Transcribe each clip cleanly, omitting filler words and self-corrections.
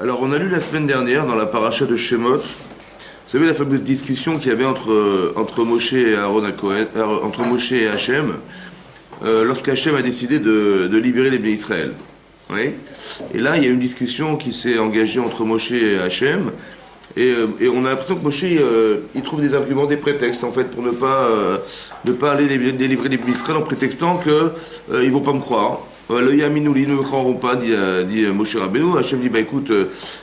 Alors, on a lu la semaine dernière dans la paracha de Shemot, vous savez la fameuse discussion qu'il y avait entre Moshe et Aaron à Cohen, entre Moshe et Hachem, lorsqu'Hachem a décidé de libérer les Bénis Israël. Oui. Et là, il y a une discussion qui s'est engagée entre Moshe et Hachem, et on a l'impression que Moshe il trouve des arguments, des prétextes en fait pour ne pas aller délivrer les Bénis Israël en prétextant que ils vont pas me croire. Le Yaminouli ne me croiront pas, dit Moshe Rabbeinu. Hachem dit, bah écoute,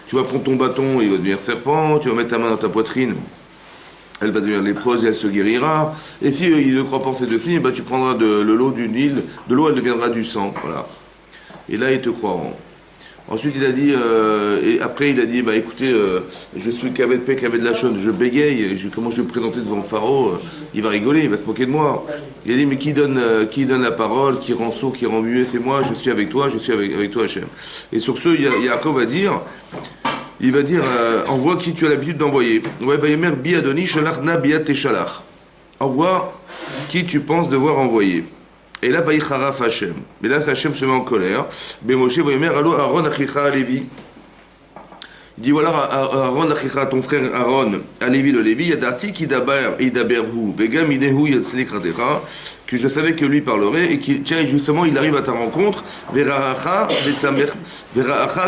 tu vas prendre ton bâton, il va devenir serpent, tu vas mettre ta main dans ta poitrine, elle va devenir lépreuse et elle se guérira. Et si il ne croit pas en ces deux signes, bah tu prendras de l'eau du Nil, de l'eau elle deviendra du sang, voilà. Et là ils te croiront. Ensuite il a dit, et après il a dit, bah écoutez, je suis qu'avec paix, qu'avec de la chaîne, je bégaye, comment je vais me présenter devant le pharaon, il va rigoler, il va se moquer de moi. Il a dit, mais qui donne la parole, qui rend sourd, qui rend muet, c'est moi, je suis avec toi, je suis avec toi Hachem. Et sur ce, Yaakov va dire, envoie qui tu as l'habitude d'envoyer. Ouais, Vayemer bi Adoni shalach na biat teshalach. Envoie qui tu penses devoir envoyer. Et là, Vaïcharaf Hachem. Mais là, Hachem se met en colère. Moshe Vayemer allo Aaron achicha Lévi. Il dit voilà, Aaron achicha, ton frère Aaron, à Lévi le Lévi, yadati ki idaberhu, vegam inehu yatzlik ratecha, que je savais que lui parlerait, et qui, tiens, justement, il arrive à ta rencontre, veraacha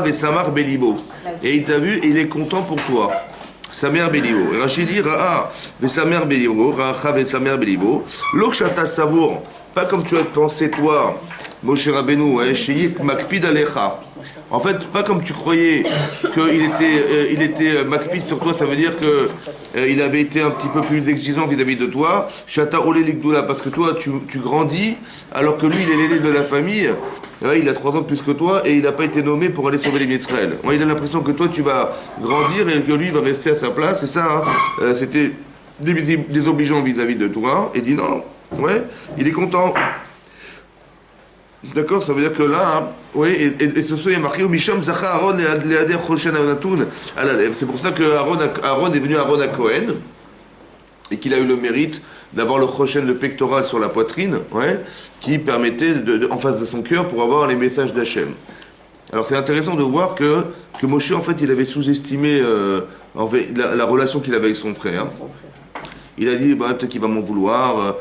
vesamar belibo. Et il t'a vu, et il est content pour toi. Samer Belibo. Et Rachid dit Ra'a Vesamer Belibo, Ra'acha Vesamer Belibo. L'Okshata Savour, pas comme tu as pensé toi, Moshe Rabbeinu, Sheyik Makpid Alecha. En fait, pas comme tu croyais qu'il était Makpid sur toi, ça veut dire qu'il avait été un petit peu plus exigeant vis-à-vis de toi. Shata Ole Likdoula, parce que toi, tu grandis, alors que lui, il est l'aîné de la famille. Ouais, il a 3 ans de plus que toi et il n'a pas été nommé pour aller sauver les Israël. Ouais, il a l'impression que toi tu vas grandir et que lui va rester à sa place. C'est ça, hein. C'était désobligeant vis-à-vis de toi. Et dit non, ouais, il est content. D'accord, ça veut dire que là, hein, oui, et ce soir il y a marqué Misham Zacha Aaron Leader Choshen Anatoun à la lèvre. C'est pour ça que Aaron est venu Aaron à Cohen et qu'il a eu le mérite d'avoir le Choshen, le pectoral sur la poitrine, ouais, qui permettait en face de son cœur pour avoir les messages d'Hachem. Alors c'est intéressant de voir que Moshe en fait il avait sous-estimé la relation qu'il avait avec son frère. Il a dit, bah, peut-être qu'il va m'en vouloir.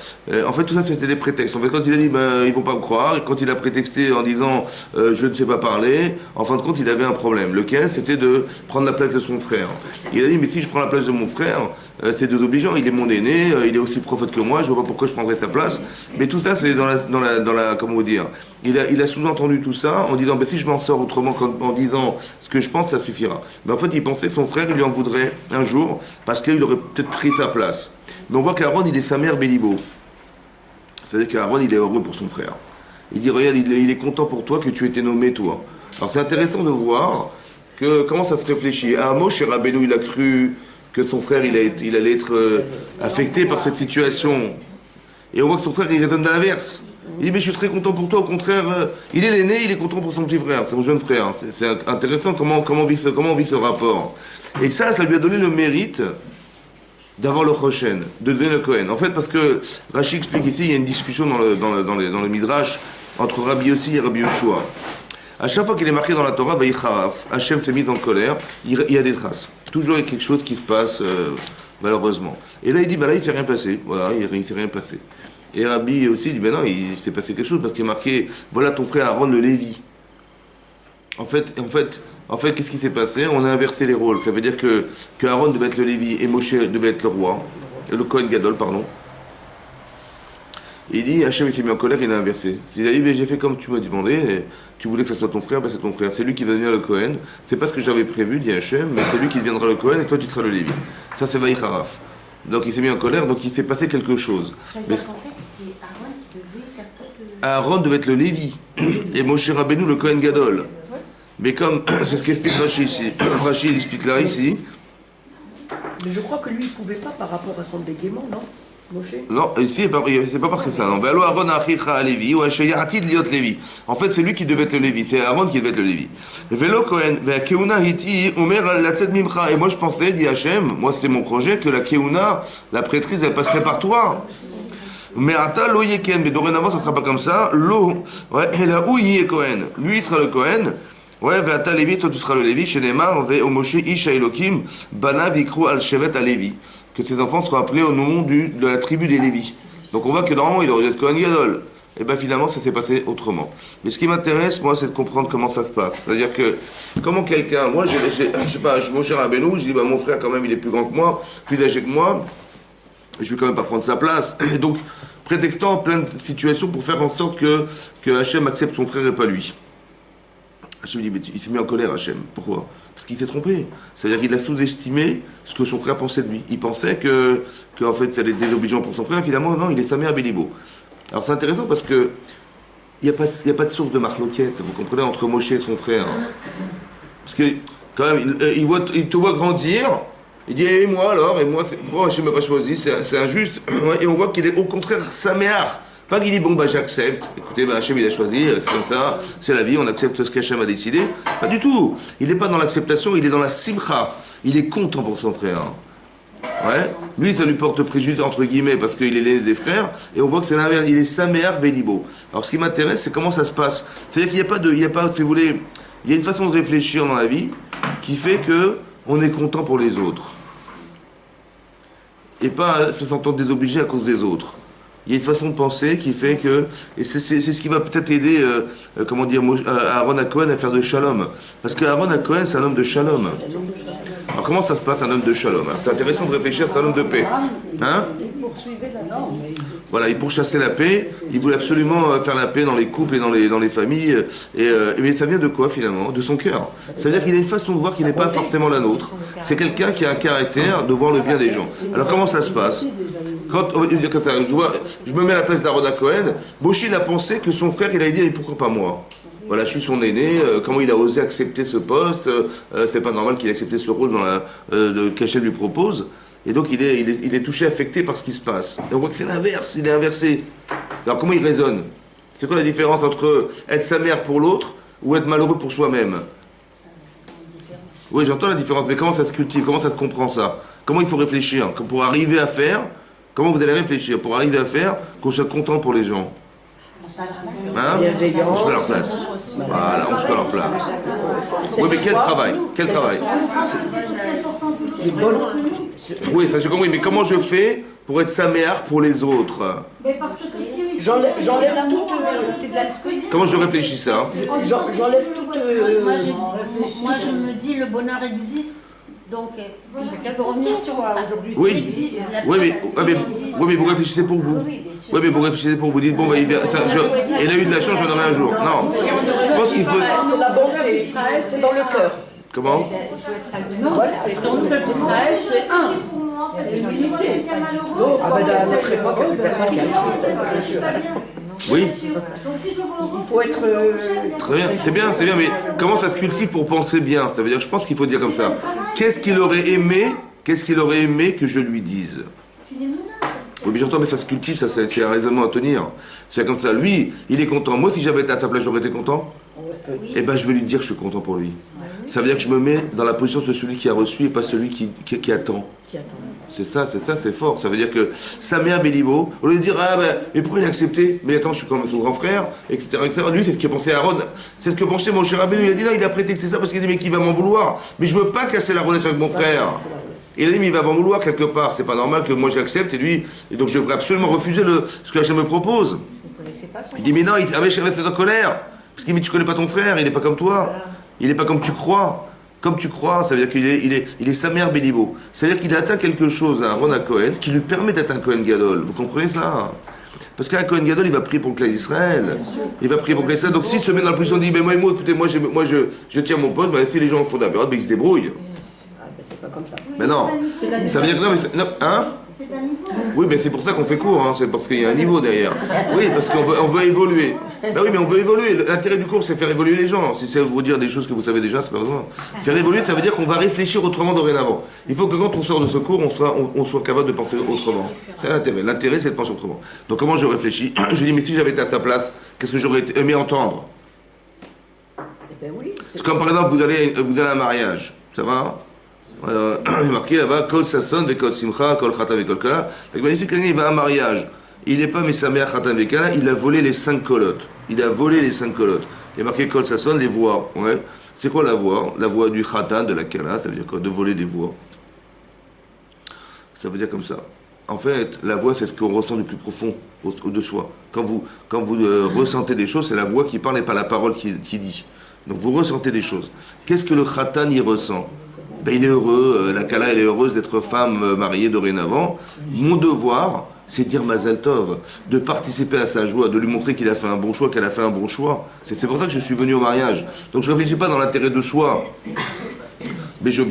En fait, tout ça, c'était des prétextes. En fait, quand il a dit, bah, ils vont pas me croire, et quand il a prétexté en disant, je ne sais pas parler, en fin de compte, il avait un problème. Lequel? C'était de prendre la place de son frère. Il a dit, mais si je prends la place de mon frère, c'est désobligeant. Il est mon aîné, il est aussi prophète que moi, je vois pas pourquoi je prendrais sa place. Mais tout ça, c'est dans la comment vous dire. Il a sous-entendu tout ça en disant, bah, si je m'en sors autrement qu'en disant ce que je pense, ça suffira. Mais en fait, il pensait que son frère, il lui en voudrait un jour, parce qu'il aurait peut-être pris sa place. Mais on voit qu'Aaron, il est sa mère Bélibo. C'est-à-dire qu'Aaron, il est heureux pour son frère. Il dit, regarde, il est content pour toi que tu aies été nommé, toi. Alors c'est intéressant de voir comment ça se réfléchit. Moshe Rabbeinu, il a cru que son frère, il allait être affecté par cette situation. Et on voit que son frère, il raisonne de l'inverse. Il dit, mais je suis très content pour toi, au contraire, il est l'aîné, il est content pour son petit frère, son jeune frère. C'est intéressant comment vit ce rapport. Et ça lui a donné le mérite d'avoir le Choshen, de devenir le Cohen. En fait, parce que Rashi explique ici, il y a une discussion dans le Midrash entre Rabbi Yossi et Rabbi Yoshua. À chaque fois qu'il est marqué dans la Torah, Vaïcharaf, Hachem s'est mis en colère, il y a des traces. Toujours il y a quelque chose qui se passe, malheureusement. Et là, il dit, bah là, il ne s'est rien passé. Voilà, il ne s'est rien passé. Et Rabbi aussi dit, ben non, il s'est passé quelque chose, parce qu'il est marqué, voilà ton frère Aaron le Lévi. En fait, qu'est-ce qui s'est passé? On a inversé les rôles. Ça veut dire que Aaron devait être le Lévi et Moshe devait être le roi, le Kohen Gadol, pardon. Et il dit, Hachem s'est mis en colère, il a inversé. Il a dit, mais j'ai fait comme tu m'as demandé, tu voulais que ce soit ton frère, ben c'est ton frère. C'est lui qui va devenir le Kohen. C'est pas ce que j'avais prévu, dit Hachem, mais c'est lui qui deviendra le Kohen et toi tu seras le Lévi. Ça c'est Vaïcharaf. Donc il s'est mis en colère, donc il s'est passé quelque chose. Mais c'est Aaron qui devait faire quoi Aaron devait être le Lévi et Moshe Rabbeinu le Kohen Gadol. Mais comme, c'est ce qu'explique Rashi ici. Rashi explique là ici. Mais je crois que lui, il ne pouvait pas par rapport à son bégaiement, non Moshe? Non, ici, c'est pas marqué ça. Non. Alors, Aaron achicha Lévi, ou Sheyatid liot Lévi. En fait, c'est lui qui devait être le Lévi. C'est Aaron qui devait être le Lévi. Velo Kohen, Keuna Hiti, Omer Latzet Mimcha. Et moi, je pensais, dit Hachem, moi, c'était mon projet, que la Keuna, la prêtrise, elle passerait par toi. Mais Ata lo yeken, mais dorénavant, ça ne sera pas comme ça. Lo, ouais, et là où il est Kohen. Lui, il sera le Kohen. Ouais, Ve'ata Lévi, toi tu seras le Lévi, chez Neymar, Ve'o Moshe Isha Elokim, Bana Vikru al Shevet al Lévi. Que ses enfants seront appelés au nom de la tribu des Lévis. Donc on voit que normalement il aurait dû être Kohen Gadol. Et bien finalement ça s'est passé autrement. Mais ce qui m'intéresse, moi, c'est de comprendre comment ça se passe. C'est-à-dire que, comment quelqu'un, moi, je sais pas, mon cher Rabbeinu, je dis, bah, mon frère quand même il est plus grand que moi, plus âgé que moi, je vais quand même pas prendre sa place. Et donc, prétextant plein de situations pour faire en sorte que Hachem accepte son frère et pas lui. Hachem dit, mais il s'est mis en colère, Hachem. Pourquoi? Parce qu'il s'est trompé. C'est-à-dire qu'il a sous-estimé ce que son frère pensait de lui. Il pensait que en fait, ça allait être désobligeant pour son frère. Finalement, non, il est sa mère Bélibo. Alors c'est intéressant parce que il n'y a pas de source de marloquette, vous comprenez, entre Moshe et son frère. Parce que, quand même, il te voit grandir, il dit, et moi alors, pourquoi Hachem m'a pas choisi, c'est injuste. Et on voit qu'il est au contraire sa mère. Pas qu'il dit, bon, bah j'accepte, écoutez, bah, Hachem il a choisi, c'est comme ça, c'est la vie, on accepte ce qu'Hachem a décidé. Pas du tout. Il n'est pas dans l'acceptation, il est dans la simcha. Il est content pour son frère. Ouais. Lui, ça lui porte préjudice, entre guillemets, parce qu'il est l'aîné des frères, et on voit que c'est l'inverse, il est sa mère Bélibo. Alors ce qui m'intéresse, c'est comment ça se passe. C'est-à-dire qu'il n'y a pas, si vous voulez, il y a une façon de réfléchir dans la vie qui fait que on est content pour les autres. Et pas se sentant désobligé à cause des autres. Il y a une façon de penser qui fait que, et c'est ce qui va peut-être aider, comment dire, Aaron Cohen à faire de shalom. Parce que Aaron Cohen, c'est un homme de shalom. Alors comment ça se passe un homme de shalom? C'est intéressant de réfléchir, c'est un homme de paix. Hein? Voilà, il pourchassait la paix, il voulait absolument faire la paix dans les couples et dans les familles. Mais ça vient de quoi finalement? De son cœur. C'est-à-dire qu'il a une façon de voir qui n'est pas forcément la nôtre. C'est quelqu'un qui a un caractère de voir le bien des gens. Alors comment ça se passe? Quand je me mets à la place d'Aaron Cohen, Moshe il a pensé que son frère il allait dire et pourquoi pas moi? Voilà, je suis son aîné, comment il a osé accepter ce poste, c'est pas normal qu'il ait accepté ce rôle qu'Hachem lui propose. Et donc il est touché, affecté par ce qui se passe. Et on voit que c'est l'inverse, il est inversé. Alors comment il raisonne? C'est quoi la différence entre être sa mère pour l'autre ou être malheureux pour soi-même? Oui, j'entends la différence, mais comment ça se cultive, comment ça se comprend ça? Comment il faut réfléchir pour arriver à faire? Comment vous allez réfléchir pour arriver à faire qu'on soit content pour les gens? Hein? On se met à leur place. Voilà, on se met à leur place. Oui, mais quel travail? Quel travail? Oui, ça j'ai compris, mais comment je fais pour être sa mère pour les autres? J'enlève toute... Comment je réfléchis ça? J'enlève toute... Moi je me dis le bonheur existe. Donc, il peut revenir sur aujourd'hui. Oui, mais vous réfléchissez pour vous. Oui, mais vous réfléchissez pour vous. Dites, bon, bah, il a eu de la chance, j'en aurai un jour. Non. Je pense qu'il faut. C'est la bonté, c'est dans le cœur. Comment? C'est dans le cœur d'Israël, c'est un. Il y a une unité. Ah, ben, à notre époque, il y a plus personne qui a une tristesse, c'est sûr. Oui. Il faut être... Très bien, c'est bien, mais comment ça se cultive pour penser bien? Ça veut dire, je pense qu'il faut dire comme ça. Qu'est-ce qu'il aurait aimé que je lui dise? Oui, mais j'entends, mais ça se cultive, ça, c'est un raisonnement à tenir. C'est comme ça, lui, il est content. Moi, si j'avais été à sa place, j'aurais été content? Eh ben, je vais lui dire que je suis content pour lui. Ça veut dire que je me mets dans la position de celui qui a reçu et pas celui qui attend. C'est ça, c'est fort. Ça veut dire que sa mère Béliveau, au lieu de dire, ah ben, mais pourquoi il a accepté? Mais attends, je suis quand même son grand frère, etc. Lui, c'est ce que pensait Aaron. C'est ce que pensait mon cher Rabbeinu. Il a dit, non, il a prétexté ça parce qu'il a dit, mais qui va m'en vouloir? Mais je veux pas casser la relation avec mon frère. Et il a dit, mais il va m'en vouloir quelque part. C'est pas normal que moi j'accepte et lui, et donc je devrais absolument refuser ce que Hachem me propose. Il dit, mais non, Hachem reste en colère. Parce qu'il dit, mais tu connais pas ton frère, il n'est pas comme toi. Il n'est pas comme tu crois. Comme tu crois, ça veut dire qu'il est sa mère Bélibo. Ça veut dire qu'il a atteint quelque chose à Aaron Cohen qui lui permet d'être un Cohen Gadol. Vous comprenez ça? Parce qu'un Cohen Gadol, il va prier pour le clan d'Israël. Il va prier pour le clan d'Israël. Donc s'il se met dans la position de dire, mais moi, écoutez, moi je tiens mon pote, ben, si les gens font d'Avérat, ben, ils se débrouillent. Ah, ben, c'est pas comme ça. Mais non. Ça veut dire que non, mais hein? Oui, mais c'est pour ça qu'on fait cours, hein. C'est parce qu'il y a un niveau derrière. Oui, parce qu'on veut évoluer. Ben oui, mais on veut évoluer. L'intérêt du cours, c'est faire évoluer les gens. Si c'est vous dire des choses que vous savez déjà, c'est pas besoin. Faire évoluer, ça veut dire qu'on va réfléchir autrement dorénavant. Il faut que quand on sort de ce cours, on soit capable de penser autrement. C'est l'intérêt. L'intérêt, c'est de penser autrement. Donc comment je réfléchis? Je dis, mais si j'avais été à sa place, qu'est-ce que j'aurais aimé entendre? Ben oui, c'est comme par exemple, vous allez à un mariage. Ça va? Alors, il est marqué là-bas, Kol Sasson, Kol Simcha, Kol Chata, Kol Kala. Si quelqu'un il va à un mariage, il n'est pas Messameh Chata, Kala, il a volé les 5 colottes. Il a volé les 5 colottes. Il est marqué Kol Sasson, les voix. Ouais. C'est quoi la voix? La voix du khatan, de la kala, ça veut dire quoi? De voler des voix. Ça veut dire comme ça. En fait, la voix, c'est ce qu'on ressent du plus profond de soi. Quand vous ressentez des choses, c'est la voix qui parle et pas la parole qui dit. Donc vous ressentez des choses. Qu'est-ce que le khatan y ressent? Ben, il est heureux, la kala, elle est heureuse d'être femme mariée dorénavant. Mon devoir, c'est de dire Mazal Tov, de participer à sa joie, de lui montrer qu'il a fait un bon choix, qu'elle a fait un bon choix. C'est pour ça que je suis venu au mariage. Donc je ne réfléchis pas dans l'intérêt de soi, mais je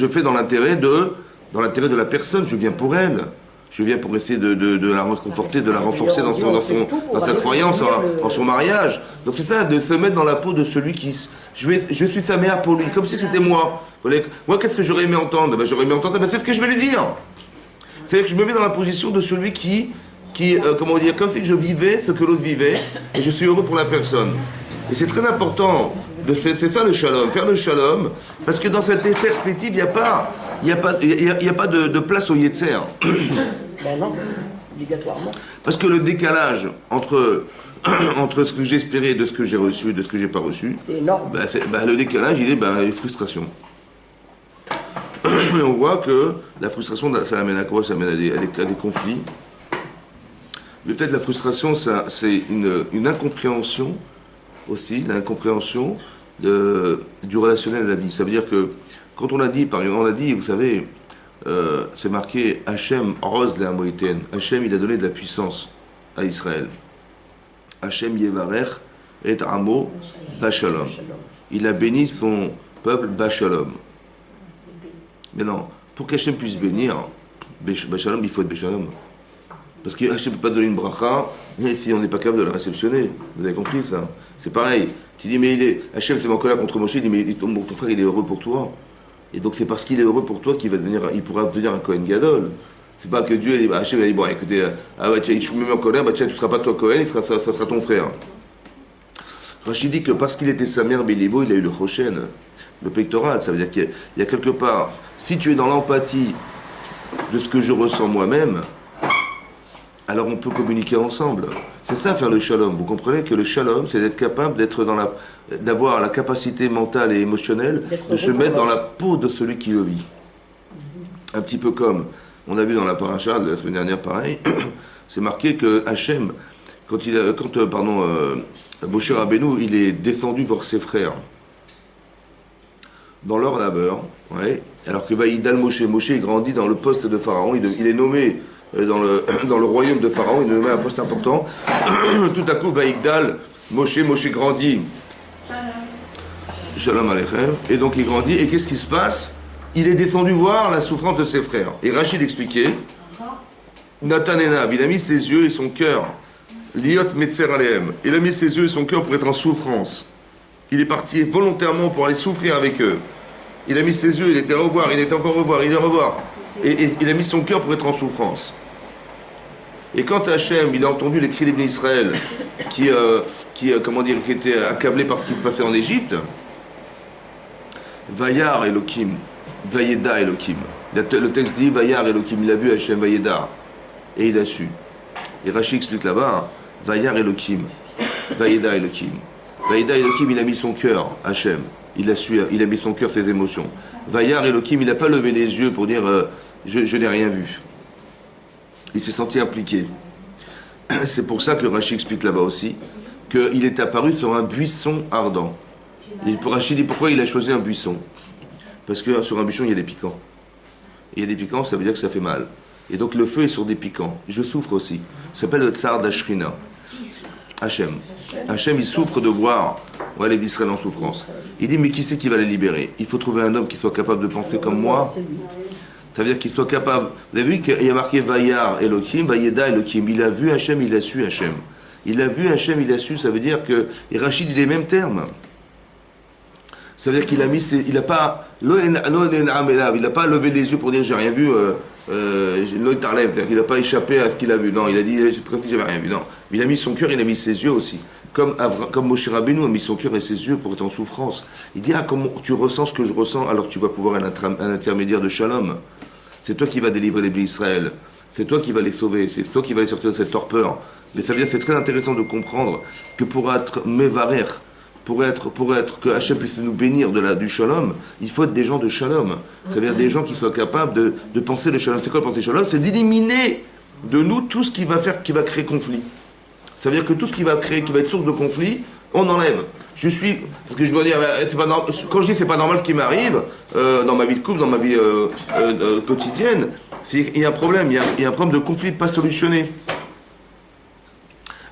fais dans l'intérêt de la personne, je viens pour elle. Je viens pour essayer de la réconforter, de la renforcer dans sa croyance, en son mariage. Donc c'est ça, de se mettre dans la peau de celui qui... Je suis sa mère pour lui, comme si c'était moi. Moi, qu'est-ce que j'aurais aimé entendre? Ben, j'aurais aimé entendre ça, ben, c'est ce que je vais lui dire. C'est-à-dire que je me mets dans la position de celui qui comment dire, comme si je vivais ce que l'autre vivait, et je suis heureux pour la personne. Et c'est très important, c'est ça le shalom, faire le shalom, parce que dans cette perspective, il n'y a pas de place au yetzer. Ben non, obligatoirement. Parce que le décalage entre ce que j'espérais, de ce que j'ai reçu et de ce que j'ai pas reçu, c'est énorme. Le décalage, il est frustration. Et on voit que la frustration, ça amène à quoi? Ça amène à des conflits. Mais peut-être la frustration, c'est une incompréhension aussi, l'incompréhension du relationnel à la vie. Ça veut dire que quand on a dit, vous savez, c'est marqué Hachem rose la Moïten. Hachem, il a donné de la puissance à Israël. Hachem yevarech et amo bachalom. Il a béni son peuple bachalom. Mais non, pour qu'Hachem puisse bénir bachalom, il faut être bachalom. Parce que Hachem ne peut pas donner une bracha si on n'est pas capable de la réceptionner. Vous avez compris ça? C'est pareil. Tu dis, mais Hachem c'est en colère contre Moshe, il dit, mais ton frère il est heureux pour toi. Et donc c'est parce qu'il est heureux pour toi qu'il pourra devenir un Kohen Gadol. C'est pas que Dieu, Hachem il a dit, bon écoutez, je suis même en colère, tiens, tu ne seras pas toi Kohen, ça sera ton frère. Rachid dit que parce qu'il était sa mère Béliveau, il a eu le Choshen, le pectoral. Ça veut dire qu'il y a quelque part, si tu es dans l'empathie de ce que je ressens moi-même, alors on peut communiquer ensemble. C'est ça faire le shalom. Vous comprenez que le shalom, c'est d'être capable d'avoir la capacité mentale et émotionnelle de se mettre dans la peau de celui qui le vit. Un petit peu comme, on a vu dans la paracha de la semaine dernière, pareil, c'est marqué que Hachem, Moshe Rabbeinu, il est descendu voir ses frères dans leur labeur, ouais, alors que Vaïdal Moshe il grandit dans le poste de Pharaon, il est nommé dans le royaume de Pharaon, il est nommé à un poste important. Tout à coup, Vaïdal, Moshe grandit. Shalom Aleichem. Et donc il grandit, et qu'est-ce qui se passe? Il est descendu voir la souffrance de ses frères. Et Rachid expliquait, Nathan Enav, il a mis ses yeux et son cœur, Liot Metzer Alehem, il a mis ses yeux et son cœur pour être en souffrance. Il est parti volontairement pour aller souffrir avec eux. Il a mis ses yeux, il était à revoir, il était encore revoir, il est à revoir. Et il a mis son cœur pour être en souffrance. Et quand Hachem, il a entendu les cris des bénis Israël, qui étaient accablés par ce qui se passait en Égypte, Vayar Elohim, Vayeda Elohim. Le texte dit Vayar Elohim, il a vu Hachem Vayeda, et il a su. Et Rashi explique là-bas, Vayar Elohim, Vayeda Elohim. Vayeda Elohim, il a mis son cœur, Hachem, il a su, il a mis son cœur, ses émotions. Vayar Elohim, il n'a pas levé les yeux pour dire je n'ai rien vu. Il s'est senti impliqué. C'est pour ça que Rashi explique là-bas aussi qu'il est apparu sur un buisson ardent. Et pour Rashi dit pourquoi il a choisi un buisson. Parce que sur un buisson il y a des piquants. Et il y a des piquants, ça veut dire que ça fait mal. Et donc le feu est sur des piquants. Je souffre aussi. Ça s'appelle le tsar d'Ashrina. Hachem. Hachem, il souffre de voir les Israël en souffrance. Il dit mais qui c'est qui va les libérer? Il faut trouver un homme qui soit capable de penser comme moi. Ça veut dire qu'il soit capable. Vous avez vu qu'il y a marqué Vayar Elohim, Vayeda Elohim. Il a vu Hachem, il a su Hachem. Il a vu Hachem, il a su. Ça veut dire que. Et Rachid dit les mêmes termes. Ça veut dire qu'il a mis. Il n'a pas. Il n'a pas levé les yeux pour dire j'ai rien vu. C'est-à-dire qu'il n'a pas échappé à ce qu'il a vu. Non, il a dit comme si j'avais rien vu. Non. Mais il a mis son cœur, il a mis ses yeux aussi. Comme Moshe Rabbeinu a mis son cœur et ses yeux pour être en souffrance. Il dit comment tu ressens ce que je ressens, alors tu vas pouvoir être un intermédiaire de shalom. C'est toi qui vas délivrer les bénis Israël. C'est toi qui vas les sauver. C'est toi qui vas les sortir de cette torpeur. Mais ça veut dire c'est très intéressant de comprendre que pour être mevarer, que Hachem puisse nous bénir du shalom, il faut être des gens de shalom. C'est-à-dire des gens qui soient capables de penser le shalom. C'est quoi penser le shalom? C'est d'éliminer de nous tout ce qui va créer conflit. Ça veut dire que tout ce qui va être source de conflit, on enlève. Parce que je dois dire, quand je dis c'est pas normal ce qui m'arrive, dans ma vie de couple, dans ma vie quotidienne, il y a un problème, il y a un problème de conflit pas solutionné.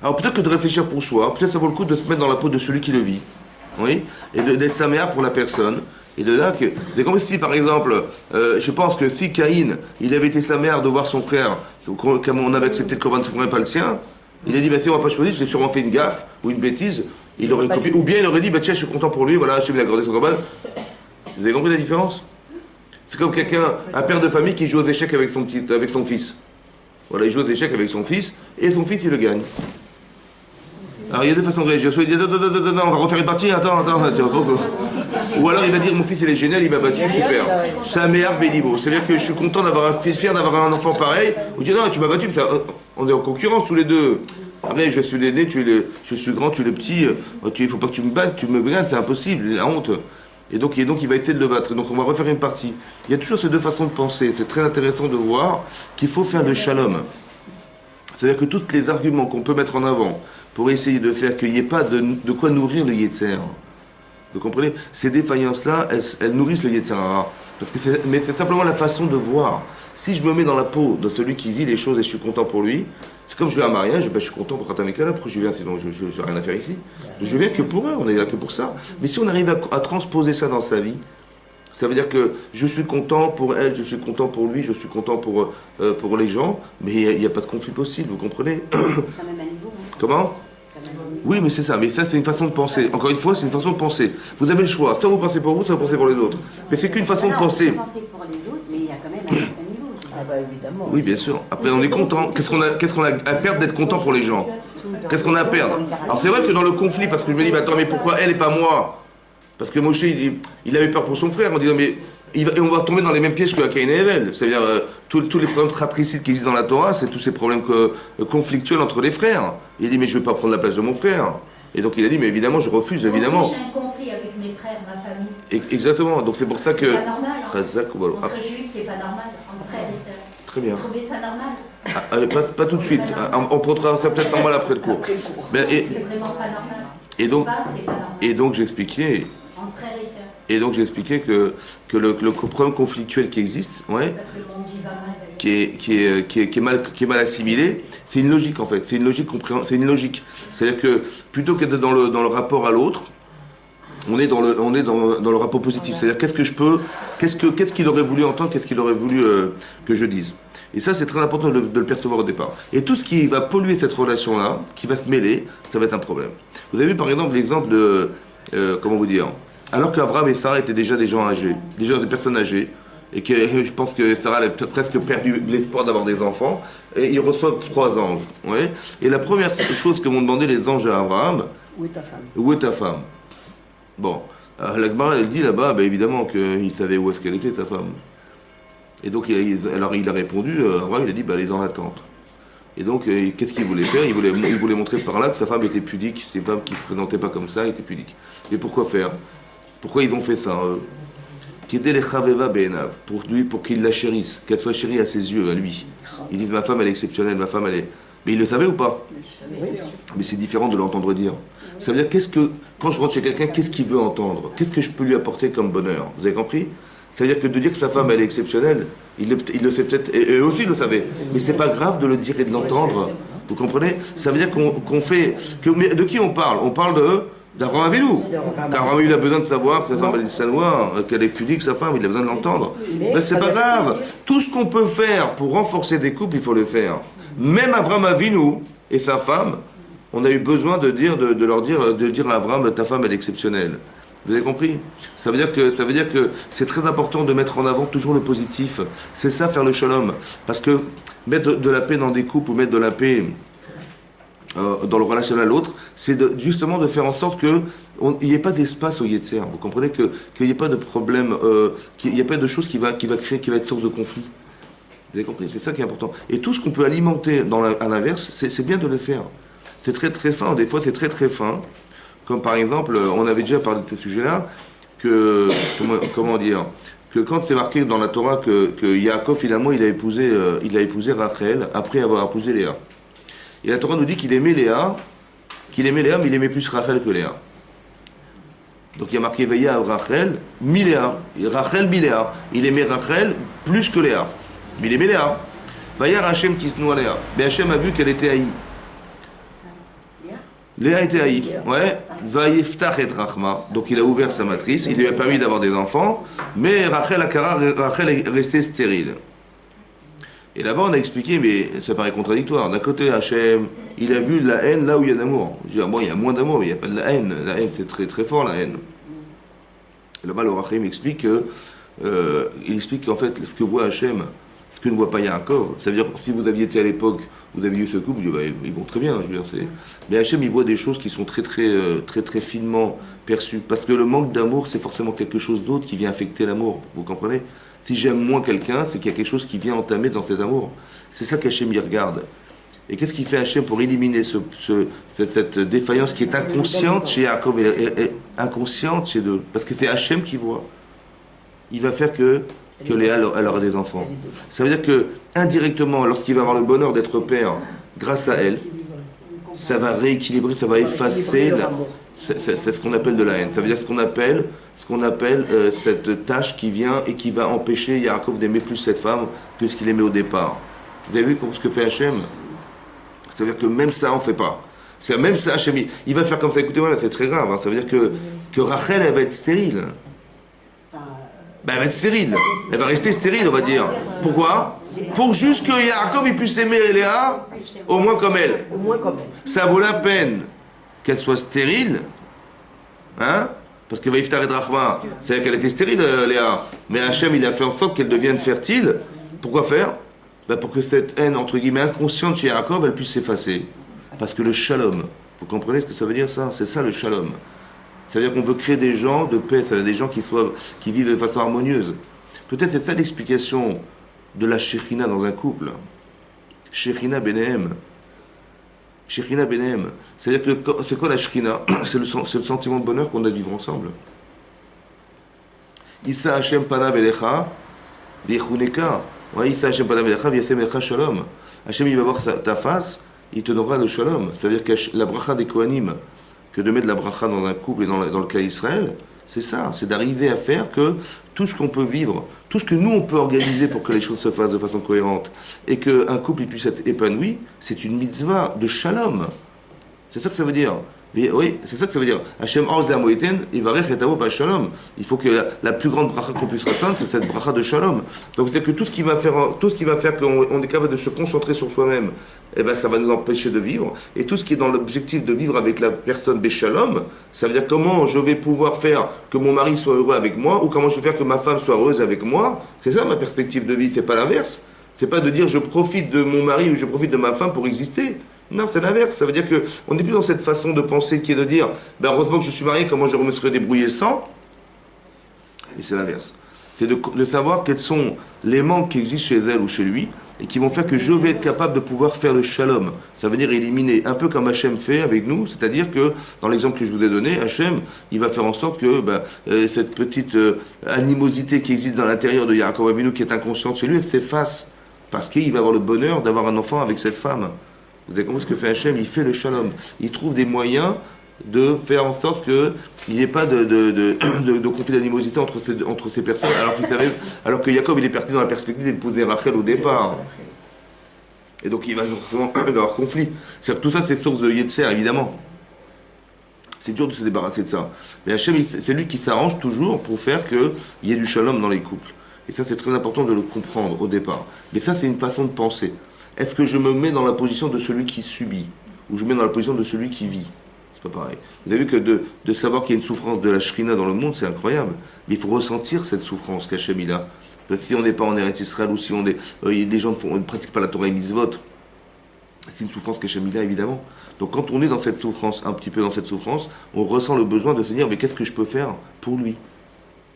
Alors peut-être que de réfléchir pour soi, peut-être ça vaut le coup de se mettre dans la peau de celui qui le vit, oui, et d'être sa mère pour la personne. Et de là que, vous avez compris, si par exemple, je pense que si Caïn, il avait été sa mère de voir son frère, comme on avait accepté le corban de son frère, pas le sien, il a dit, bah si on va pas choisir, j'ai sûrement fait une gaffe ou une bêtise, il aurait copié, ou bien il aurait dit, bah tiens, je suis content pour lui, voilà, Hachem il a accordé son corban. Vous avez compris la différence? C'est comme un père de famille qui joue aux échecs avec son fils. Voilà, il joue aux échecs avec son fils, et son fils il le gagne. Alors il y a deux façons de réagir. Soit il dit non, on va refaire une partie, attends. Ou alors il va dire mon fils il est génial, il m'a battu, super. C'est un meilleur béliveau. C'est-à-dire que je suis content fier d'avoir un enfant pareil. Ou dire non, tu m'as battu, on est en concurrence tous les deux. Après je suis l'aîné, je suis grand, tu es le petit, il faut pas que tu me battes, tu me gagnes, c'est impossible, la honte. Et donc il va essayer de le battre. Donc on va refaire une partie. Il y a toujours ces deux façons de penser. C'est très intéressant de voir qu'il faut faire le shalom. C'est-à-dire que tous les arguments qu'on peut mettre en avant pour essayer de faire qu'il n'y ait pas de quoi nourrir le Yetzer. Vous comprenez? Ces défaillances-là, elles nourrissent le Yetzer Hara. Mais c'est simplement la façon de voir. Si je me mets dans la peau de celui qui vit les choses et je suis content pour lui, c'est comme je vais à un mariage, ben je suis content pour Khatamekala, pourquoi je viens sinon je n'ai rien à faire ici. Je viens que pour eux, on est là que pour ça. Mais si on arrive à transposer ça dans sa vie, ça veut dire que je suis content pour elle, je suis content pour lui, je suis content pour les gens, mais il n'y a pas de conflit possible, vous comprenez? C'est quand même un niveau. Comment? Oui, mais c'est ça. Mais ça, c'est une façon de penser. Encore une fois, c'est une façon de penser. Vous avez le choix. Ça, vous pensez pour vous, ça, vous pensez pour les autres. Mais c'est qu'une façon de penser. Vous pensez pour les autres, mais il y a quand même un certain niveau. Ah bah évidemment. Oui, bien sûr. Après, on est content. Qu'est-ce qu'on a à perdre d'être content pour les gens? Qu'est-ce qu'on a à perdre? Alors, c'est vrai que dans le conflit, parce que je me dis, bah, attends, mais pourquoi elle et pas moi? Parce que Moshe, il avait peur pour son frère en disant, mais on va tomber dans les mêmes pièges que Caïn et Hevel. C'est-à-dire, tous les problèmes fratricides qui existent dans la Torah, c'est tous ces problèmes conflictuels entre les frères. Il a dit, mais je ne vais pas prendre la place de mon frère. Et donc il a dit, mais évidemment, je refuse, évidemment. J'ai un conflit avec mes frères, ma famille. Exactement, donc c'est pour ça que... C'est pas normal. Voilà. Entre juifs, c'est pas normal, entre frères et sœurs. Très bien. Vous trouvez ça normal? Pas tout de suite. On prendra ça peut-être normal après le cours. C'est vraiment pas normal. Et donc, ça, c'est pas normal. et donc j'expliquais... Entre frères et sœurs. Et donc j'expliquais que le problème conflictuel qui existe, ouais, qui est mal assimilé, c'est une logique en fait, c'est une logique. C'est-à-dire que plutôt que d'être dans le rapport à l'autre, on est dans le rapport positif. C'est-à-dire qu'est-ce qu'il aurait voulu entendre, qu'est-ce qu'il aurait voulu que je dise. Et ça, c'est très important de le percevoir au départ. Et tout ce qui va polluer cette relation-là, qui va se mêler, ça va être un problème. Vous avez vu par exemple l'exemple de, comment vous dire, alors qu'Abraham et Sarah étaient déjà des gens âgés, déjà des personnes âgées, et que je pense que Sarah a presque perdu l'espoir d'avoir des enfants, et ils reçoivent 3 anges. Ouais. Et la première chose que m'ont demandé les anges à Abraham, Où est ta femme? où est ta femme? Bon, la Gemara, elle dit là-bas, bah, évidemment qu'il savait où est-ce qu'elle était, sa femme. Et donc, alors il a répondu, Abraham, il a dit, bah, elle est dans la tente. Et donc, qu'est-ce qu'il voulait faire? Il voulait montrer par là que sa femme était pudique, c'est une femme qui ne se présentait pas comme ça, était pudique. Et pourquoi faire? Pourquoi ils ont fait ça? Pour lui, pour qu'il la chérisse, qu'elle soit chérie à ses yeux, à lui. Ils disent, ma femme, elle est exceptionnelle, ma femme, elle est... Mais il le savait ou pas? Mais c'est différent de l'entendre dire. Ça veut dire, quand je rentre chez quelqu'un, qu'est-ce qu'il veut entendre? Qu'est-ce que je peux lui apporter comme bonheur? Vous avez compris? C'est-à-dire que de dire que sa femme, elle est exceptionnelle, il le sait peut-être, et eux aussi le savaient. Mais c'est pas grave de le dire et de l'entendre. Vous comprenez? Ça veut dire qu'on fait... mais de qui on parle? On parle d'Abraham Avinu. Car Abraham, il a besoin de savoir que sa femme, elle est sanoire, qu'elle est pudique, sa femme, il a besoin de l'entendre. Mais c'est pas grave. Tout ce qu'on peut faire pour renforcer des couples, il faut le faire. Même Abraham Avinu et sa femme, on a eu besoin de dire à Abraham, ta femme, elle est exceptionnelle. Vous avez compris? Ça veut dire que c'est très important de mettre en avant toujours le positif. C'est ça, faire le shalom. Parce que mettre de la paix dans des couples ou mettre de la paix dans le relationnel à l'autre, c'est justement de faire en sorte qu'il n'y ait pas d'espace au Yetzer. Vous comprenez qu'il n'y ait pas de problème, qu'il n'y ait pas de choses qui va être source de conflit. Vous avez compris? C'est ça qui est important. Et tout ce qu'on peut alimenter à l'inverse, c'est bien de le faire. C'est très très fin. Des fois, c'est très très fin Comme par exemple, on avait déjà parlé de ces sujets-là, que, comment dire, que quand c'est marqué dans la Torah que Yaakov, finalement, il a épousé Rachel après avoir épousé Léa. Et la Torah nous dit qu'il aimait Léa, mais il aimait plus Rachel que Léa. Donc il y a marqué Veilla Rachel, mi-Léa. Rachel, mi-Léa. Il aimait Rachel plus que Léa. Mais il aimait Léa. Veilla Hachem Kisnoa Léa. Mais Hachem a vu qu'elle était haïe. Léa était haïe. Ouais. Vaïftach et Rachma. Donc il a ouvert sa matrice. Il lui a permis d'avoir des enfants. Mais Rachel est restée stérile. Et là-bas, on a expliqué, mais ça paraît contradictoire. D'un côté, Hachem, il a vu la haine là où il y a d'amour. Je veux dire, bon, il y a moins d'amour, mais il n'y a pas de la haine. La haine, c'est très très fort, la haine. Et là-bas, le Rachim explique il explique qu'en fait, ce que voit Hachem, ce que ne voit pas Yaakov, ça veut dire, si vous aviez été à l'époque, vous aviez eu ce couple, ils vont très bien, je veux dire, mais Hachem, il voit des choses qui sont très finement perçues. Parce que le manque d'amour, c'est forcément quelque chose d'autre qui vient affecter l'amour. Vous comprenez? Si j'aime moins quelqu'un, c'est qu'il y a quelque chose qui vient entamer dans cet amour. C'est ça qu'Hachem y regarde. Et qu'est-ce qu'il fait Hachem pour éliminer cette défaillance qui est inconsciente chez Yaakov et inconsciente chez eux? Parce que c'est Hachem qui voit. Il va faire que Léa elle aura des enfants. Ça veut dire que indirectement, lorsqu'il va avoir le bonheur d'être père, grâce à elle, ça va rééquilibrer, ça va effacer. C'est ce qu'on appelle de la haine. Ça veut dire ce qu'on appelle cette tâche qui vient et qui va empêcher Yaakov d'aimer plus cette femme que ce qu'il aimait au départ. Vous avez vu ce que fait Hachem? Ça veut dire que même ça, on ne fait pas. C'est même ça, Hachem, il va faire comme ça. Écoutez, voilà, c'est très grave. Hein. Ça veut dire que Rachel, elle va être stérile. Ben, elle va être stérile. Elle va rester stérile, on va dire. Pourquoi? Pour juste que Yaakov il puisse aimer Léa au moins comme elle. Ça vaut la peine qu'elle soit stérile, hein? Parce que Vaïftar et Drachma, c'est-à-dire qu'elle était stérile, Léa. Mais Hachem, il a fait en sorte qu'elle devienne fertile. Pourquoi faire? Ben pour que cette haine, entre guillemets, inconsciente chez Yaakov, elle puisse s'effacer. Parce que le shalom, vous comprenez ce que ça veut dire, ça? C'est ça, le shalom. Ça veut dire qu'on veut créer des gens de paix, ça veut dire des gens qui vivent de façon harmonieuse. Peut-être c'est ça l'explication de la Shekhinah dans un couple. Shekhinah Benehem. Shekhinah Benehem. C'est-à-dire que c'est quoi la Shekhinah? C'est le sentiment de bonheur qu'on a de vivre ensemble. Issa Hashem Panav Elecha, Vichuneka. Issa Hashem Panav Elecha, Viasem Elecha Shalom. Hashem, il va voir ta face, il te donnera le Shalom. Ça veut dire que la bracha des Kohanim, que de mettre la bracha dans un couple et dans le cas d'Israël, c'est ça, c'est d'arriver à faire que tout ce qu'on peut vivre, tout ce que nous on peut organiser pour que les choses se fassent de façon cohérente et qu'un couple puisse être épanoui, c'est une mitzvah de shalom. C'est ça que ça veut dire. Oui, c'est ça que ça veut dire. Hashem Orz la Moïten, il va shalom. Il faut que la plus grande bracha qu'on puisse atteindre, c'est cette bracha de shalom. Donc c'est que tout ce qui va faire qu'on est capable de se concentrer sur soi-même, eh ben ça va nous empêcher de vivre. Et tout ce qui est dans l'objectif de vivre avec la personne Béchalom, ça veut dire comment je vais pouvoir faire que mon mari soit heureux avec moi, ou comment je vais faire que ma femme soit heureuse avec moi. C'est ça ma perspective de vie, c'est pas l'inverse. C'est pas de dire je profite de mon mari ou je profite de ma femme pour exister. Non, c'est l'inverse. Ça veut dire qu'on n'est plus dans cette façon de penser qui est de dire ben heureusement que je suis marié, comment je me serais débrouillé sans. Et c'est l'inverse. C'est de savoir quels sont les manques qui existent chez elle ou chez lui et qui vont faire que je vais être capable de pouvoir faire le shalom. Ça veut dire éliminer, un peu comme Hachem fait avec nous, c'est-à-dire que, dans l'exemple que je vous ai donné, Hachem, il va faire en sorte que cette petite animosité qui existe dans l'intérieur de Yaakov Avinu, qui est inconsciente chez lui, elle s'efface. Parce qu'il va avoir le bonheur d'avoir un enfant avec cette femme. Vous avez compris ce que fait Hachem? Il fait le shalom. Il trouve des moyens de faire en sorte qu'il n'y ait pas de conflit d'animosité entre ces personnes, alors que Yaakov il est parti dans la perspective d'épouser Rachel au départ. Et donc il va forcément avoir conflit. C'est-à-dire que tout ça c'est source de Yetzer, évidemment. C'est dur de se débarrasser de ça. Mais Hachem, c'est lui qui s'arrange toujours pour faire qu'il y ait du shalom dans les couples. Et ça c'est très important de le comprendre au départ. Mais ça c'est une façon de penser. Est-ce que je me mets dans la position de celui qui subit, ou je me mets dans la position de celui qui vit? C'est pas pareil. Vous avez vu que de savoir qu'il y a une souffrance de la Shrina dans le monde, c'est incroyable. Mais il faut ressentir cette souffrance qu'Hachem il a. Parce que si on n'est pas en Eretz Israël, ou si des gens ne pratiquent pas la Torah et Mitzvot, c'est une souffrance qu'Hachem il a, évidemment. Donc quand on est dans cette souffrance, un petit peu dans cette souffrance, on ressent le besoin de se dire, mais qu'est-ce que je peux faire pour lui?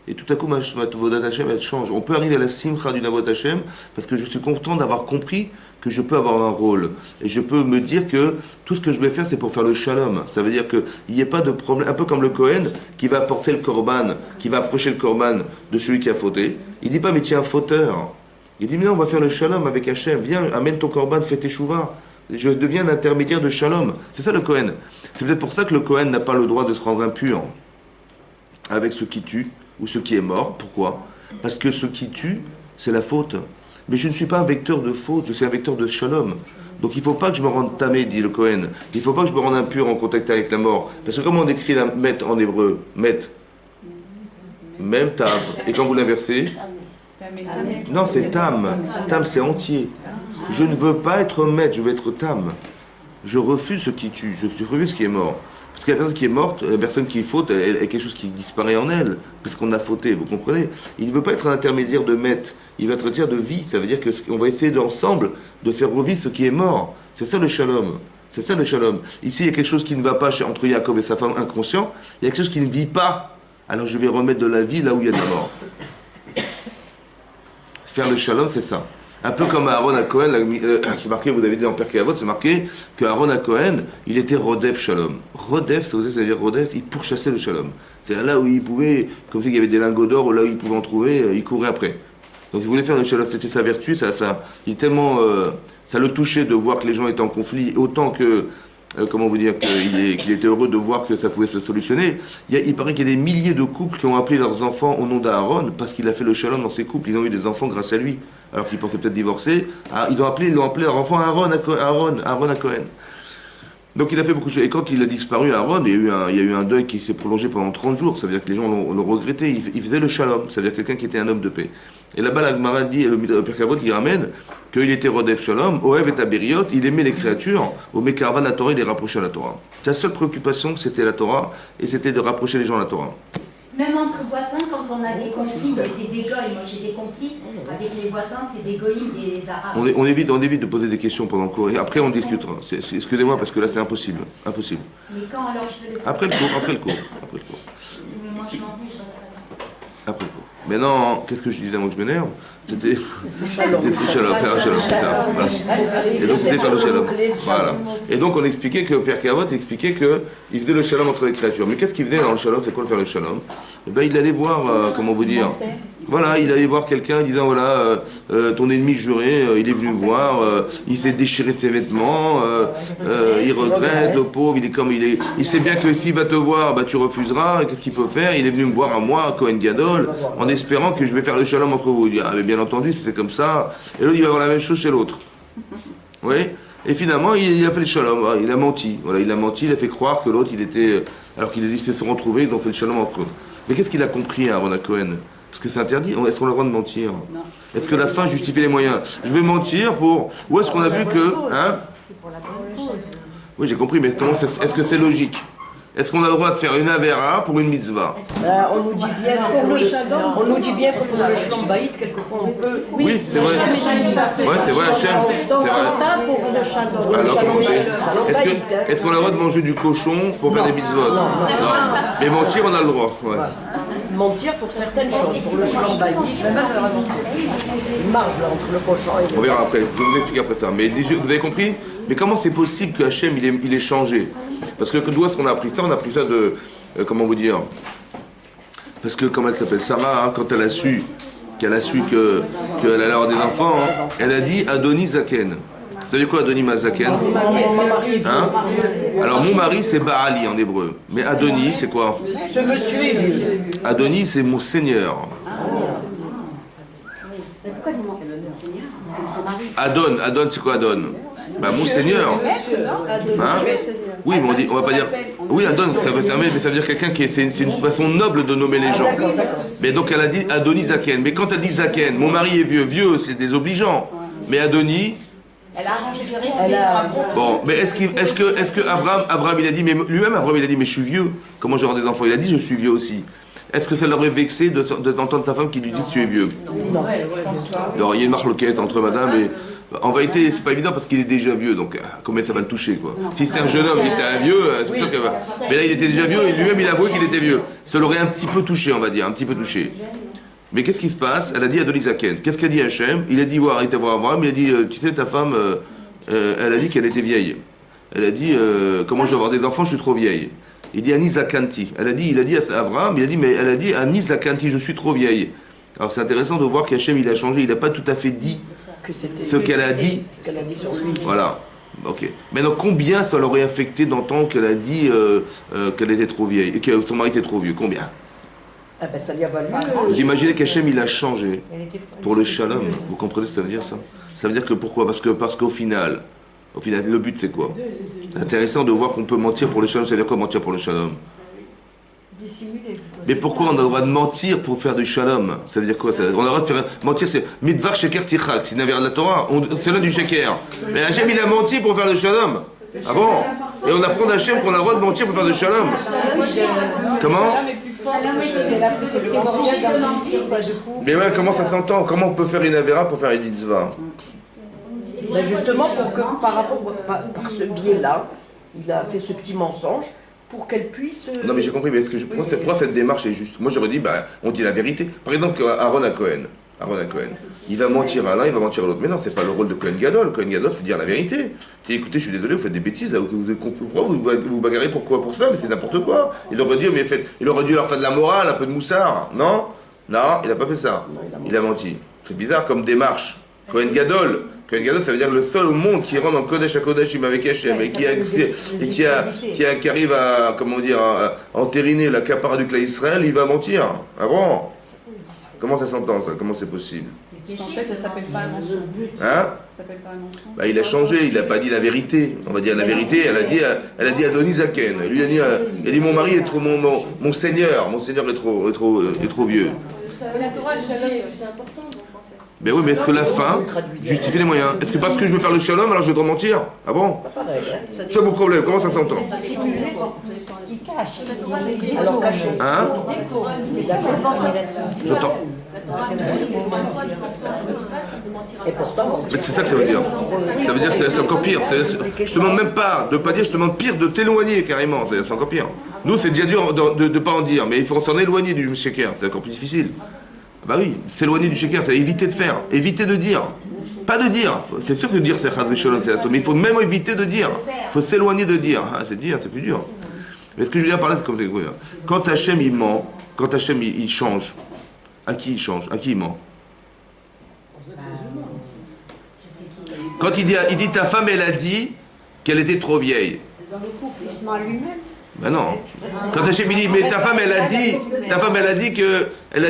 et tout à coup ma Vodat Hashem elle change. On peut arriver à la simcha du Navot Hashem parce que je suis content d'avoir compris que je peux avoir un rôle. Et je peux me dire que tout ce que je vais faire, c'est pour faire le shalom. Ça veut dire qu'il n'y ait pas de problème, un peu comme le Kohen qui va porter le korban, qui va approcher le korban de celui qui a fauté. Il ne dit pas, mais tiens, fauteur. Il dit, mais non, on va faire le shalom avec Hashem. Viens, amène ton korban, fais tes chouvas. Je deviens un intermédiaire de shalom. C'est ça le Kohen. C'est peut-être pour ça que le Kohen n'a pas le droit de se rendre impur avec ce qui tue ou ce qui est mort. Pourquoi? Parce que ce qui tue, c'est la faute. Mais je ne suis pas un vecteur de faute, je suis un vecteur de shalom. Donc il ne faut pas que je me rende tamé, dit le Kohen. Il ne faut pas que je me rende impur en contact avec la mort. Parce que comment on écrit la met en hébreu? Met. Même tav. Et quand vous l'inversez? Non, c'est tam. Tam, c'est entier. Je ne veux pas être met, je veux être tam. Je refuse ce qui tue, je refuse ce qui est mort. Parce que la personne qui est morte, la personne qui faute, elle a quelque chose qui disparaît en elle, parce qu'on a fauté, vous comprenez? Il ne veut pas être un intermédiaire de maître, il va être un intermédiaire de vie, ça veut dire qu'on va essayer d'ensemble de faire revivre ce qui est mort. C'est ça le shalom. C'est ça le shalom. Ici, il y a quelque chose qui ne va pas entre Yaakov et sa femme inconscient, il y a quelque chose qui ne vit pas. Alors je vais remettre de la vie là où il y a de la mort. Faire le shalom, c'est ça. Un peu comme Aaron à Cohen, c'est marqué, vous avez dit dans Pirkei Avot, c'est marqué que Aaron à Cohen, il était Rodef Shalom. Rodef, ça veut dire Rodef, il pourchassait le Shalom. C'est là où il pouvait, comme si il y avait des lingots d'or, là où il pouvait en trouver, il courait après. Donc il voulait faire le Shalom, c'était sa vertu, il tellement, ça le touchait de voir que les gens étaient en conflit, autant que, comment vous dire, qu'il était heureux de voir que ça pouvait se solutionner. Il paraît qu'il y a des milliers de couples qui ont appelé leurs enfants au nom d'Aaron parce qu'il a fait le Shalom dans ces couples, ils ont eu des enfants grâce à lui. Alors qu'ils pensaient peut-être divorcer, ils l'ont appelé leur enfant Aaron à Cohen. Donc il a fait beaucoup de choses. Et quand il a disparu, Aaron, il y a eu un deuil qui s'est prolongé pendant 30 jours. Ça veut dire que les gens l'ont regretté. Il faisait le shalom. Ça veut dire quelqu'un qui était un homme de paix. Et là-bas, la Gemara dit, le Pirkei Avot, il ramène qu'il était Rodef Shalom, Oev et Abériot, il aimait les créatures, au Mekarvan la Torah, il les rapprochait à la Torah. Sa seule préoccupation, c'était la Torah, et c'était de rapprocher les gens à la Torah. Même entre voisins, quand on a des conflits, c'est des goïms. Moi j'ai des conflits avec les voisins, c'est des goïms et les arabes. On évite de poser des questions pendant le cours. Et après on discutera. Excusez-moi parce que là c'est impossible. Impossible. Mais quand alors je vais les... Après le cours. Mais moi je m'en fiche, Après le cours. Maintenant, qu'est-ce que je disais avant que je m'énerve? C'était faire un shalom, c'est ça. Voilà. Et donc c'était faire le shalom. Voilà. Et donc on expliquait que Pirkei Avot expliquait qu'il faisait le shalom entre les créatures. Mais qu'est-ce qu'il faisait dans le shalom? C'est quoi faire le shalom? Eh bien il allait voir, comment vous dire? Voilà, il allait voir quelqu'un disant voilà, ton ennemi juré, il est venu me voir, il s'est déchiré ses vêtements, il regrette, le pauvre, il sait bien que s'il va te voir, bah tu refuseras. Qu'est-ce qu'il peut faire? Il est venu me voir à moi, Cohen Gadol, en espérant que je vais faire le shalom entre vous. Il dit, ah mais bien entendu, si c'est comme ça. Et l'autre il va avoir la même chose chez l'autre. Oui. Et finalement, il a fait le shalom. Il a menti. Voilà, il a fait croire que l'autre, il était, alors qu'il a dit, ils se sont retrouvés, ils ont fait le shalom entre eux. Mais qu'est-ce qu'il a compris, Aaron à Cohen? Parce que c'est interdit. Est-ce qu'on a le droit de mentir? Non. Est-ce que la fin justifie les moyens? Je vais mentir pour... Ou est-ce qu'on a vu que... Hein? Oui, j'ai compris, mais est-ce que c'est logique? Est-ce qu'on a le droit de faire une avera pour une mitzvah? On nous dit bien que pour le shalom baït, quelquefois on peut... Oui, c'est vrai. Oui, c'est vrai, Hachem. C'est vrai. Alors, comment on fait? Est-ce qu'on a le droit de manger du cochon pour faire des mitzvot? Non. Mais mentir, on a le droit. Ouais. Mentir pour certaines choses, pour le shalom baït, même ça va mentir. Une marge là, entre le cochon et le... On verra après, je vais vous expliquer après ça. Mais vous avez compris? Mais comment c'est possible que Hachem, il ait changé? Parce que d'où est-ce qu'on a appris ça? On a appris ça de... comment vous dire? Parce que, comment elle s'appelle? Sarah, hein, quand elle a su qu'elle allait avoir des enfants, hein, elle a dit Adoni Zaken. Vous savez quoi Adoni Mazaken? Hein? Alors mon mari c'est Baali en hébreu. Mais Adoni c'est quoi? Ce monsieur est vieux. Adoni c'est mon Seigneur. Mais pourquoi il manque le Seigneur? C'est son mari. Adon c'est quoi Adon? Bah mon Seigneur. Hein? Oui, mais on va pas dire. Oui, Adon, ça veut dire quelqu'un qui est. C'est une façon noble de nommer les gens. Mais donc elle a dit Adoni Zaken. Mais quand elle dit Zaken, mon mari est vieux, c'est désobligeant. Mais Adoni. Bon, mais est-ce que Abraham il a dit, mais lui-même Abraham il a dit, mais je suis vieux. Comment j'aurai des enfants? Il a dit, je suis vieux aussi. Est-ce que ça l'aurait vexé d'entendre sa femme qui lui dit que tu es vieux? Non. Alors il y a une marloquette entre madame et En vérité, c'est pas évident parce qu'il est déjà vieux, donc combien ça va le toucher, quoi. Si c'était un jeune homme qui était un vieux, c'est sûr que... Mais là, il était déjà vieux et lui-même, il a avoué qu'il était vieux. Ça l'aurait un petit peu touché, on va dire, un petit peu touché. Mais qu'est-ce qui se passe? Elle a dit à Adonizaken. Qu'est-ce qu'a dit Hachem? Il a dit, voir, il était voir Abraham, il a dit, tu sais, ta femme, elle a dit qu'elle était vieille. Elle a dit, comment je vais avoir des enfants, je suis trop vieille. Il dit, Anizakanti. Il a dit à Abraham, mais elle a dit, Anizakanti, je suis trop vieille. Alors c'est intéressant de voir qu'Hachem, il a changé, il n'a pas tout à fait dit ce qu'elle a dit. Ce qu'elle a dit sur lui. Voilà. Ok. Maintenant, combien ça l'aurait affecté d'entendre qu'elle a dit qu'elle était trop vieille, et que son mari était trop vieux? Combien? Ah ben ça lui a valu. Vous imaginez qu'Hachem, il a changé pour le shalom. Vous comprenez ce que ça veut dire, ça? Ça veut dire que pourquoi? Parce qu'au final, le but, c'est quoi? C'est intéressant de voir qu'on peut mentir pour le shalom. Ça veut dire quoi, mentir pour le shalom? Mais pourquoi on a le droit de mentir pour faire du shalom? Ça veut dire quoi? On a le droit de faire mentir, c'est midvar sheker tichak, c'est une de la Torah, c'est l'un du sheker. Mais Hachem, il a menti pour faire du shalom. Ah bon? Et on apprend d'Hachem qu'on a le droit de mentir pour faire du shalom. Comment? Mais ouais, comment ça s'entend? Comment on peut faire une avéra pour faire une mitzvah? Ben justement, pour que, par ce biais-là, il a fait ce petit mensonge pour qu'elle puisse... Non mais j'ai compris, mais pourquoi cette démarche est juste? Moi j'aurais dit, on dit la vérité. Par exemple, Aaron à Cohen, il va mentir à l'un, il va mentir à l'autre. Mais non, c'est pas le rôle de Cohen Gadol. Cohen Gadol, c'est dire la vérité. Tu dis, écoutez, je suis désolé, vous faites des bêtises, là, vous bagarrez pourquoi pour ça, mais c'est n'importe quoi. Il aurait dû leur faire de la morale, un peu de moussard, non? Non, il n'a pas fait ça. Il a menti. C'est bizarre comme démarche. Cohen Gadol, ça veut dire le seul au monde qui rentre en Kodesh à Kodeshim avec Hachem et qui arrive à, comment dire, à entériner la capara du clan Israël, il va mentir. Ah bon? Comment ça s'entend, ça? Comment c'est possible? En fait, ça s'appelle pas un mensonge. Hein? Ça s'appelle pas un mensonge. Il a changé, il n'a pas dit la vérité. On va dire la vérité, elle a dit à Adonizaken. Lui, il a dit mon mari est trop, mon Seigneur est trop vieux. La Torah, le shalom, c'est important. Mais oui, mais est-ce que la fin justifie les moyens? Est-ce que parce que je veux faire le shalom, alors je dois mentir? Ah bon? C'est mon problème, comment ça s'entend? Alors caché. Hein? J'entends. Et pourtant... Mais c'est ça que ça veut dire. Ça veut dire que c'est encore pire. Je te demande même pas de pas dire, je te demande pire de t'éloigner carrément. C'est encore pire. Nous, c'est déjà dur de ne pas en dire, mais il faut s'en éloigner du sheker, c'est encore plus difficile. Bah oui, s'éloigner du sheker, c'est éviter de faire, éviter de dire. Pas de dire. C'est sûr que dire c'est chas v'shalom, c'est la somme, mais il faut même éviter de dire. Il faut s'éloigner de dire. Ah, c'est dire, c'est plus dur. Mais ce que je veux dire par là, c'est comme quand Hachem il ment, quand Hachem il change, à qui il change? À qui il ment? Quand il dit ta femme elle a dit qu'elle était trop vieille. C'est dans le couple, il se ment à lui-même. Ben non. Quand Hachem il dit mais ta femme elle a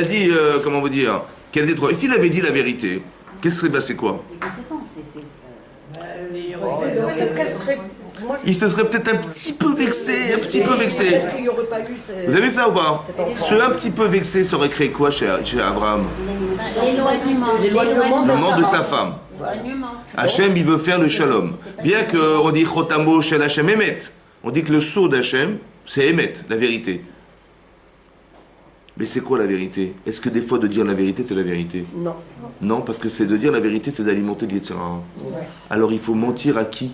dit comment vous dire qu'elle était trop. Et s'il avait dit la vérité, qu'est-ce qui serait passé quoi? Les conséquences, Peut-être qu'elle serait... Il se serait peut-être un petit peu vexé. Peut-être qu'il n'y aurait pas eu... Vous avez vu ça ou pas? Ce un petit peu vexé, ça aurait créé quoi chez Abraham? L'éloignement de sa femme. Hachem, il veut faire le shalom. Bien qu'on dit Chotamo Shel Hachem Emet. On dit que le sceau d'Hachem, c'est Emet, la vérité. Mais c'est quoi la vérité? Est-ce que des fois de dire la vérité, c'est la vérité? Non. Non, parce que c'est de dire la vérité, c'est d'alimenter l'Yetzirah. Alors il faut mentir à qui?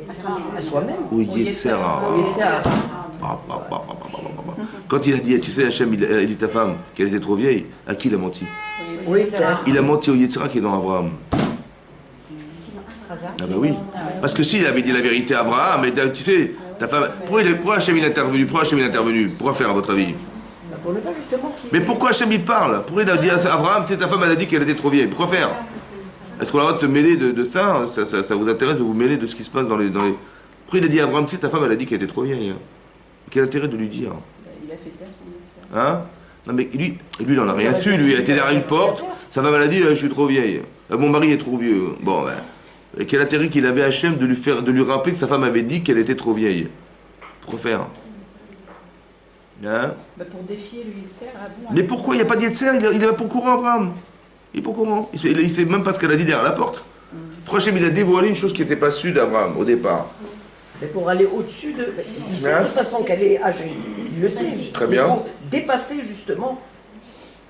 À soi-même. Au Yetzirah. Quand il a dit, tu sais, Hachem, il a dit ta femme qu'elle était trop vieille, à qui il a menti? Oui, c'est... Il a menti au Yetzirah qui est dans Abraham. Ah ben oui. Parce que s'il avait dit la vérité à Abraham, mais tu sais, ta femme... Pourquoi Hachem il est intervenu? Pourquoi faire à votre avis? Mais pourquoi Hachem il parle? Pourquoi il a dit à Abraham, tu sais, ta femme elle a dit qu'elle était trop vieille? Pourquoi faire? Est-ce qu'on a le droit de se mêler de ça? Ça vous intéresse de vous mêler de ce qui se passe dans les... Pourquoi il a dit à Abraham, tu sais, ta femme elle a dit qu'elle était trop vieille? Quel intérêt de lui dire? Il a fait taire son médecin. Hein? Non mais lui il n'en a rien su, lui il a été derrière une porte, sa femme elle a dit je suis trop vieille, mon mari est trop vieux. Bon ben, et quel intérêt qu'il avait Hachem de lui rappeler que sa femme avait dit qu'elle était trop vieille? Pourquoi faire? Hein? Pour défier le Yetzer, mais pourquoi il n'y a pas de Yetzer? Il est pas au courant Abraham. Il est pas au courant. Il sait même pas ce qu'elle a dit derrière la porte. Pourquoi Hachem il a dévoilé une chose qui n'était pas su d'Abraham au départ? Mais pour aller au-dessus de... Il sait de toute façon qu'elle est âgée. Il le sait. Très bien. Pour dépasser justement...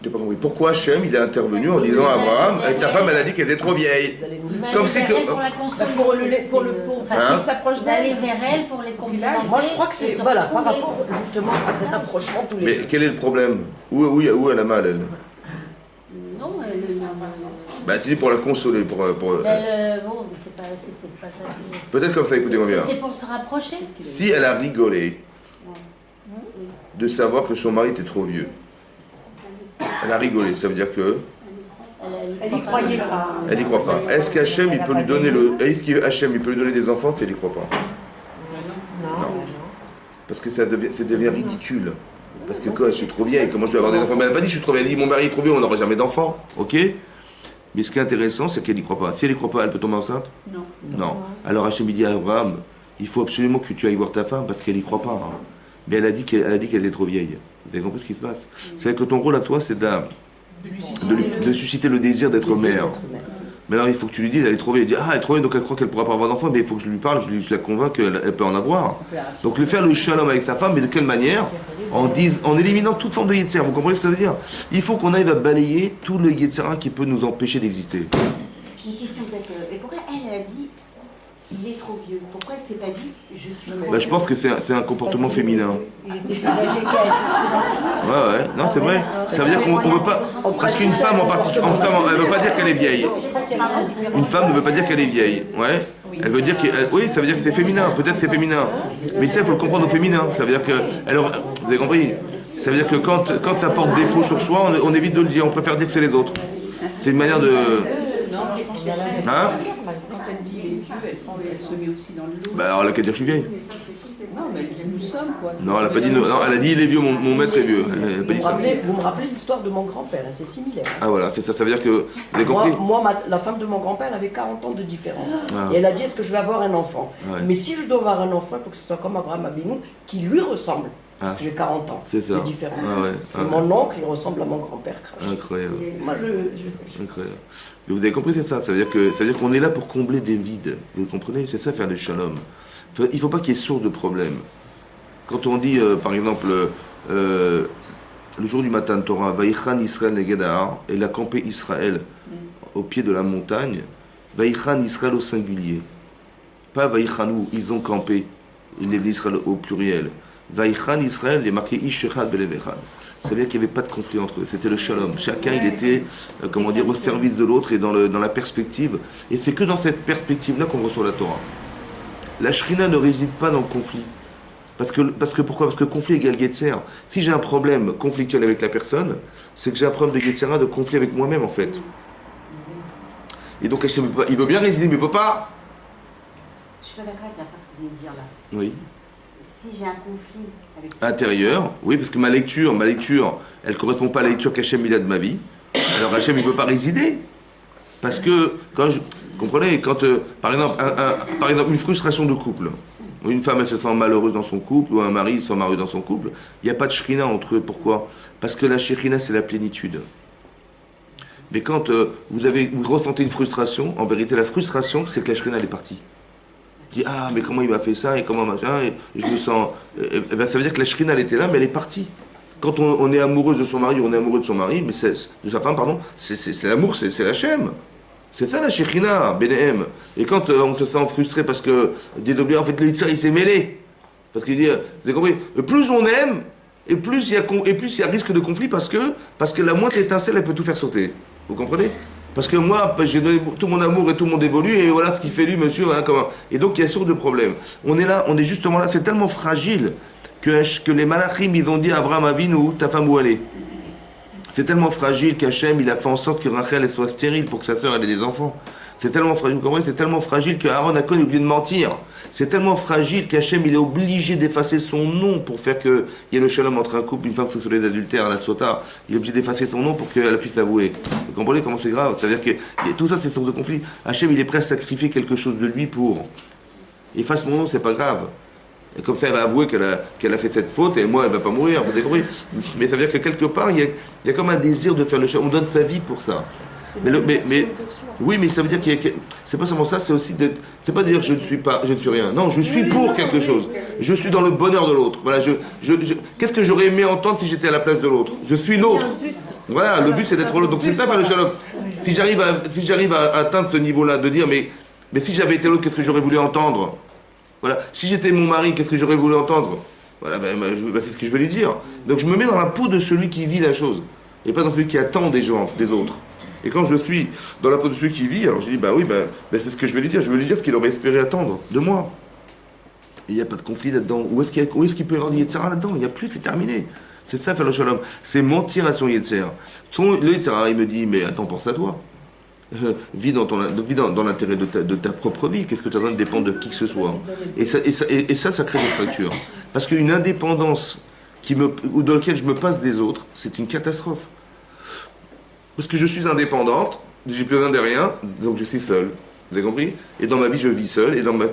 J'ai pas compris. Pourquoi Hachem, il est intervenu en disant à Abraham, ta femme, elle a dit qu'elle était trop vieille. Comme c'est que... Pour la consoler. Enfin, Hein il s'approche D'aller d'elle. vers elle pour les complimenter. Moi, je crois que c'est, et se voilà, par retrouver. rapport justement à cet approchement tous les Mais deux. quel est le problème? Où elle a mal, elle? Non, elle Bah, tu dis pour la consoler, pour... bon, c'est peut-être pas ça. Peut-être comme ça, écoutez-moi bien. C'est pour se rapprocher. Si elle a rigolé de savoir que son mari était trop vieux, elle a rigolé, ça veut dire que... Elle y croyait pas. Elle n'y croit pas. Est-ce qu'Hachem, il peut lui donner Est-ce qu'Hachem, il peut lui donner des enfants si elle n'y croit pas? Non. Parce que ça devient ridicule. Parce que quoi, je suis trop vieille, comment je vais avoir des enfants? Mais elle n'a pas dit je suis trop vieille, elle dit mon mari est trop vieux, on n'aura jamais d'enfants. Ok? Mais ce qui est intéressant, c'est qu'elle n'y croit pas. Si elle n'y croit pas, elle peut tomber enceinte? Non. Non. Alors Hachem dit à Abraham, il faut absolument que tu ailles voir ta femme parce qu'elle n'y croit pas. Hein. Mais elle a dit qu'elle était trop vieille. Vous avez compris ce qui se passe? C'est que ton rôle à toi, c'est de susciter le désir d'être mère. Mais alors il faut que tu lui dises, elle est trop vieille. Elle dit, ah, elle est trop vieille, donc elle croit qu'elle ne pourra pas avoir d'enfant, mais il faut que je lui parle, je la convainc qu'elle peut en avoir. Donc lui faire le shalom avec sa femme, mais de quelle manière? En éliminant toute forme de yetzer. Vous comprenez ce que ça veut dire? Il faut qu'on arrive à balayer tout le yetzera qui peut nous empêcher d'exister. Une question peut-être. Mais pourquoi elle a dit il est trop vieux? Pourquoi elle s'est pas dit je suis trop Bah, je pense que c'est un comportement féminin. Ouais, non, c'est vrai. Ça veut dire qu'on ne veut pas. Parce qu'une femme en particulier, elle ne veut pas dire qu'elle est vieille. Une femme ne veut pas dire qu'elle est vieille. Ouais. Elle veut dire que. Oui, ça veut dire que c'est féminin. Peut-être c'est féminin. Mais ça, il faut le comprendre au féminin. Ça veut dire que. Alors, vous avez compris? Ça veut dire que quand ça porte défaut sur soi, on évite de le dire. On préfère dire que c'est les autres. C'est une manière de. Non, je pense qu'elle Hein? quand elle dit les vieux, elle pense qu'elle se met aussi dans le lot. Bah, alors, elle a qu'à dire je suis vieille. Non, mais elle dit nous sommes, quoi. Non, elle a pas dit. Non, elle a dit il est vieux, mon maître est vieux. Elle a pas dit ça. Vous me rappelez l'histoire de mon grand-père, hein, c'est similaire. Ah, voilà, c'est ça. Ça veut dire que. Vous avez compris? La femme de mon grand-père avait 40 ans de différence. Ah. Et elle a dit, est-ce que je vais avoir un enfant? Ouais. Mais si je dois avoir un enfant, il faut que ce soit comme Abraham Avinu, qui lui ressemble. Parce Ah. que j'ai 40 ans C'est ça. de différence. Ah ouais, ah Et ouais. mon oncle, il ressemble à mon grand-père. Crash. Incroyable. Moi, Incroyable. Mais vous avez compris, c'est ça. Ça veut dire qu'on est là pour combler des vides. Vous comprenez? C'est ça, faire le shalom. Il ne faut pas qu'il y ait source de problème. Quand on dit, par exemple, le jour du matin de Torah, Vaïchan Israël Negedahar, et a campé Israël au pied de la montagne, Vaïchan Israël au singulier. Pas Vaïchanou, ils ont campé. Il est Israël au pluriel. Vaïchan Israël, il est marqué Ishechad Belevechad. Ça veut dire qu'il n'y avait pas de conflit entre eux. C'était le shalom. Chacun, il était, comment dire, au service de l'autre et dans la perspective. Et c'est que dans cette perspective-là qu'on reçoit la Torah. La Shrina ne réside pas dans le conflit. Parce que pourquoi? Parce que conflit égale Yetzer. Si j'ai un problème conflictuel avec la personne, c'est que j'ai un problème de Yetzera, de conflit avec moi-même, en fait. Et donc, Hachem, il veut bien résider, mais il ne peut pas. Je suis pas d'accord avec la phrase que vous venez de dire là. Oui. Si j'ai un conflit avec Intérieur, oui, parce que ma lecture, elle ne correspond pas à la lecture qu'Hachem il a de ma vie. Alors Hachem, il ne peut pas résider. Parce que, vous comprenez, quand, par exemple, une frustration de couple, une femme, elle se sent malheureuse dans son couple, ou un mari se sent malheureux dans son couple, il n'y a pas de shrina entre eux. Pourquoi? Parce que la shrina, c'est la plénitude. Mais quand vous ressentez une frustration, en vérité, la frustration, c'est que la shrina, elle est partie. Dit, ah, mais comment il m'a fait ça, et comment machin, et je me sens... Eh ben, ça veut dire que la shrina, elle était là, mais elle est partie. Quand on est amoureuse de son mari, on est amoureux de son mari, mais de sa femme, pardon, c'est l'amour, c'est Hachem. C'est ça la Shekhinah, Benehem. Et quand on se sent frustré parce que, désolé, en fait, le Yitzhak, il s'est mêlé. Parce qu'il dit, vous avez compris, plus on aime, et plus il y a risque de conflit parce que la moindre étincelle, elle peut tout faire sauter. Vous comprenez? Parce que moi, j'ai donné tout mon amour et tout mon dévolu, et voilà ce qu'il fait lui, monsieur. Hein, et donc, il y a source de problème. On est là, on est justement là, c'est tellement fragile que les malachim, ils ont dit à Abraham Avinu, ta femme où elle est? C'est tellement fragile qu'Hachem, il a fait en sorte que Rachel elle soit stérile pour que sa sœur ait des enfants. C'est tellement fragile, vous comprenez? C'est tellement fragile que Aaron Akon est obligé de mentir. C'est tellement fragile qu'Hachem, il est obligé d'effacer son nom pour faire qu'il y ait le shalom entre un couple, une femme soupçonnée d'adultère, la tsota. Il est obligé d'effacer son nom pour qu'elle puisse avouer. Vous comprenez comment c'est grave? Ça veut dire que tout ça, c'est source de conflit. Hachem, il est prêt à sacrifier quelque chose de lui pour. Efface mon nom, c'est pas grave. Et comme ça, elle va avouer qu'elle a fait cette faute, et moi, elle ne va pas mourir, vous avez compris? Mais ça veut dire que quelque part, il y a comme un désir de faire le shalom. On donne sa vie pour ça. Oui, mais ça veut dire c'est pas seulement ça, c'est aussi c'est pas de dire que je ne suis rien. Non, je suis pour quelque chose. Je suis dans le bonheur de l'autre. Voilà, qu'est-ce que j'aurais aimé entendre si j'étais à la place de l'autre? Je suis l'autre. Voilà, le but c'est d'être l'autre. Donc c'est ça faire le shalom. Si j'arrive à atteindre ce niveau-là, de dire mais si j'avais été l'autre, qu'est-ce que j'aurais voulu entendre? Voilà. Si j'étais mon mari, qu'est-ce que j'aurais voulu entendre? Voilà, c'est ce que je vais lui dire. Donc je me mets dans la peau de celui qui vit la chose, et pas dans celui qui attend des gens, des autres. Et quand je suis dans la peau de celui qui vit, alors je dis c'est ce que je vais lui dire. Je vais lui dire ce qu'il aurait espéré attendre de moi. Et il n'y a pas de conflit là-dedans. Où est-ce qu'il peut y avoir du Yetzirah là-dedans? Il n'y a plus, c'est terminé. C'est ça faire le shalom. C'est mentir à son Yetzirah. Le Yetzirah, il me dit, mais attends, pense à toi. Vis dans l'intérêt de ta propre vie. Qu'est-ce que tu as besoin de dépendre de qui que ce soit? Et ça crée des fractures. Parce qu'une indépendance dans laquelle je me passe des autres, c'est une catastrophe. Parce que je suis indépendante, j'ai plus besoin de rien, donc je suis seul. Vous avez compris? Et dans ma vie, je vis seul, et dans ma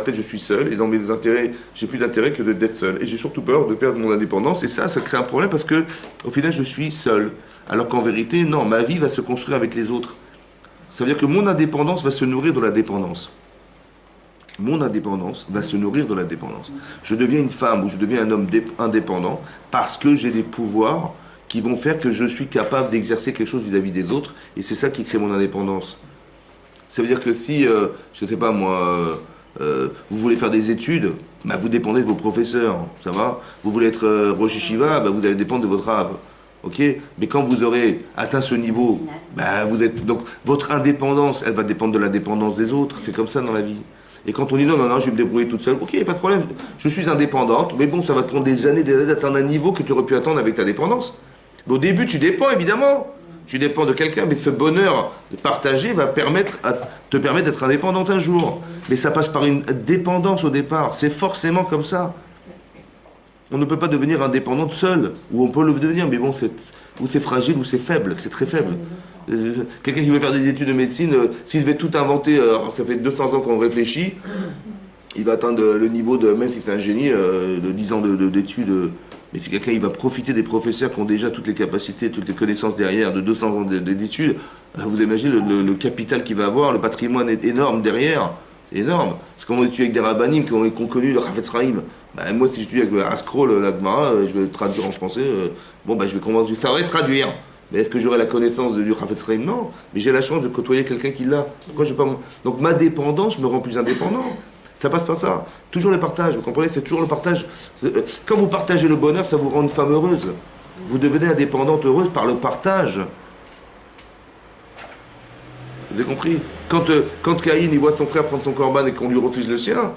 tête, je suis seul, et dans mes intérêts, j'ai plus d'intérêt que d'être seul. Et j'ai surtout peur de perdre mon indépendance, et ça crée un problème parce que, au final, je suis seul. Alors qu'en vérité, non, ma vie va se construire avec les autres. Ça veut dire que mon indépendance va se nourrir de la dépendance. Mon indépendance va se nourrir de la dépendance. Je deviens une femme ou je deviens un homme indépendant parce que j'ai des pouvoirs qui vont faire que je suis capable d'exercer quelque chose vis-à-vis des autres, et c'est ça qui crée mon indépendance. Ça veut dire que si, je ne sais pas moi, vous voulez faire des études, vous dépendez de vos professeurs, ça va? Vous voulez être Rosh Yeshiva, vous allez dépendre de votre rave. Ok? Mais quand vous aurez atteint ce niveau, donc votre indépendance, elle va dépendre de la dépendance des autres. C'est comme ça dans la vie. Et quand on dit non, je vais me débrouiller toute seule, ok, pas de problème. Je suis indépendante, mais bon, ça va te prendre des années d'atteindre un niveau que tu aurais pu atteindre avec ta dépendance. Mais au début, tu dépends, évidemment. Tu dépends de quelqu'un, mais ce bonheur partagé va te permettre d'être indépendante un jour. Mais ça passe par une dépendance au départ. C'est forcément comme ça. On ne peut pas devenir indépendante seule, ou on peut le devenir, mais bon, ou c'est fragile ou c'est faible, c'est très faible. Quelqu'un qui veut faire des études de médecine, s'il devait tout inventer, alors ça fait 200 ans qu'on réfléchit, il va atteindre le niveau de, même si c'est un génie, de 10 ans d'études. Mais si quelqu'un il va profiter des professeurs qui ont déjà toutes les capacités, toutes les connaissances derrière, de 200 ans d'études, vous imaginez le capital qu'il va avoir, le patrimoine est énorme derrière, énorme. C'est comme on étudie avec des rabbinim qui ont connu le Chafetz Chaim. Moi, si j'étudie avec Ascroll, la Gemara, je vais traduire en français, je vais commencer, ça va traduire. Mais est-ce que j'aurai la connaissance du Chafetz Chaim? Non. Mais j'ai la chance de côtoyer quelqu'un qui l'a. Pourquoi je vais pas... Donc ma dépendance me rend plus indépendant. Ça passe par ça. Toujours le partage, vous comprenez? C'est toujours le partage. Quand vous partagez le bonheur, ça vous rend une femme heureuse. Vous devenez indépendante heureuse par le partage. Vous avez compris? Quand Caïn il voit son frère prendre son corban et qu'on lui refuse le sien,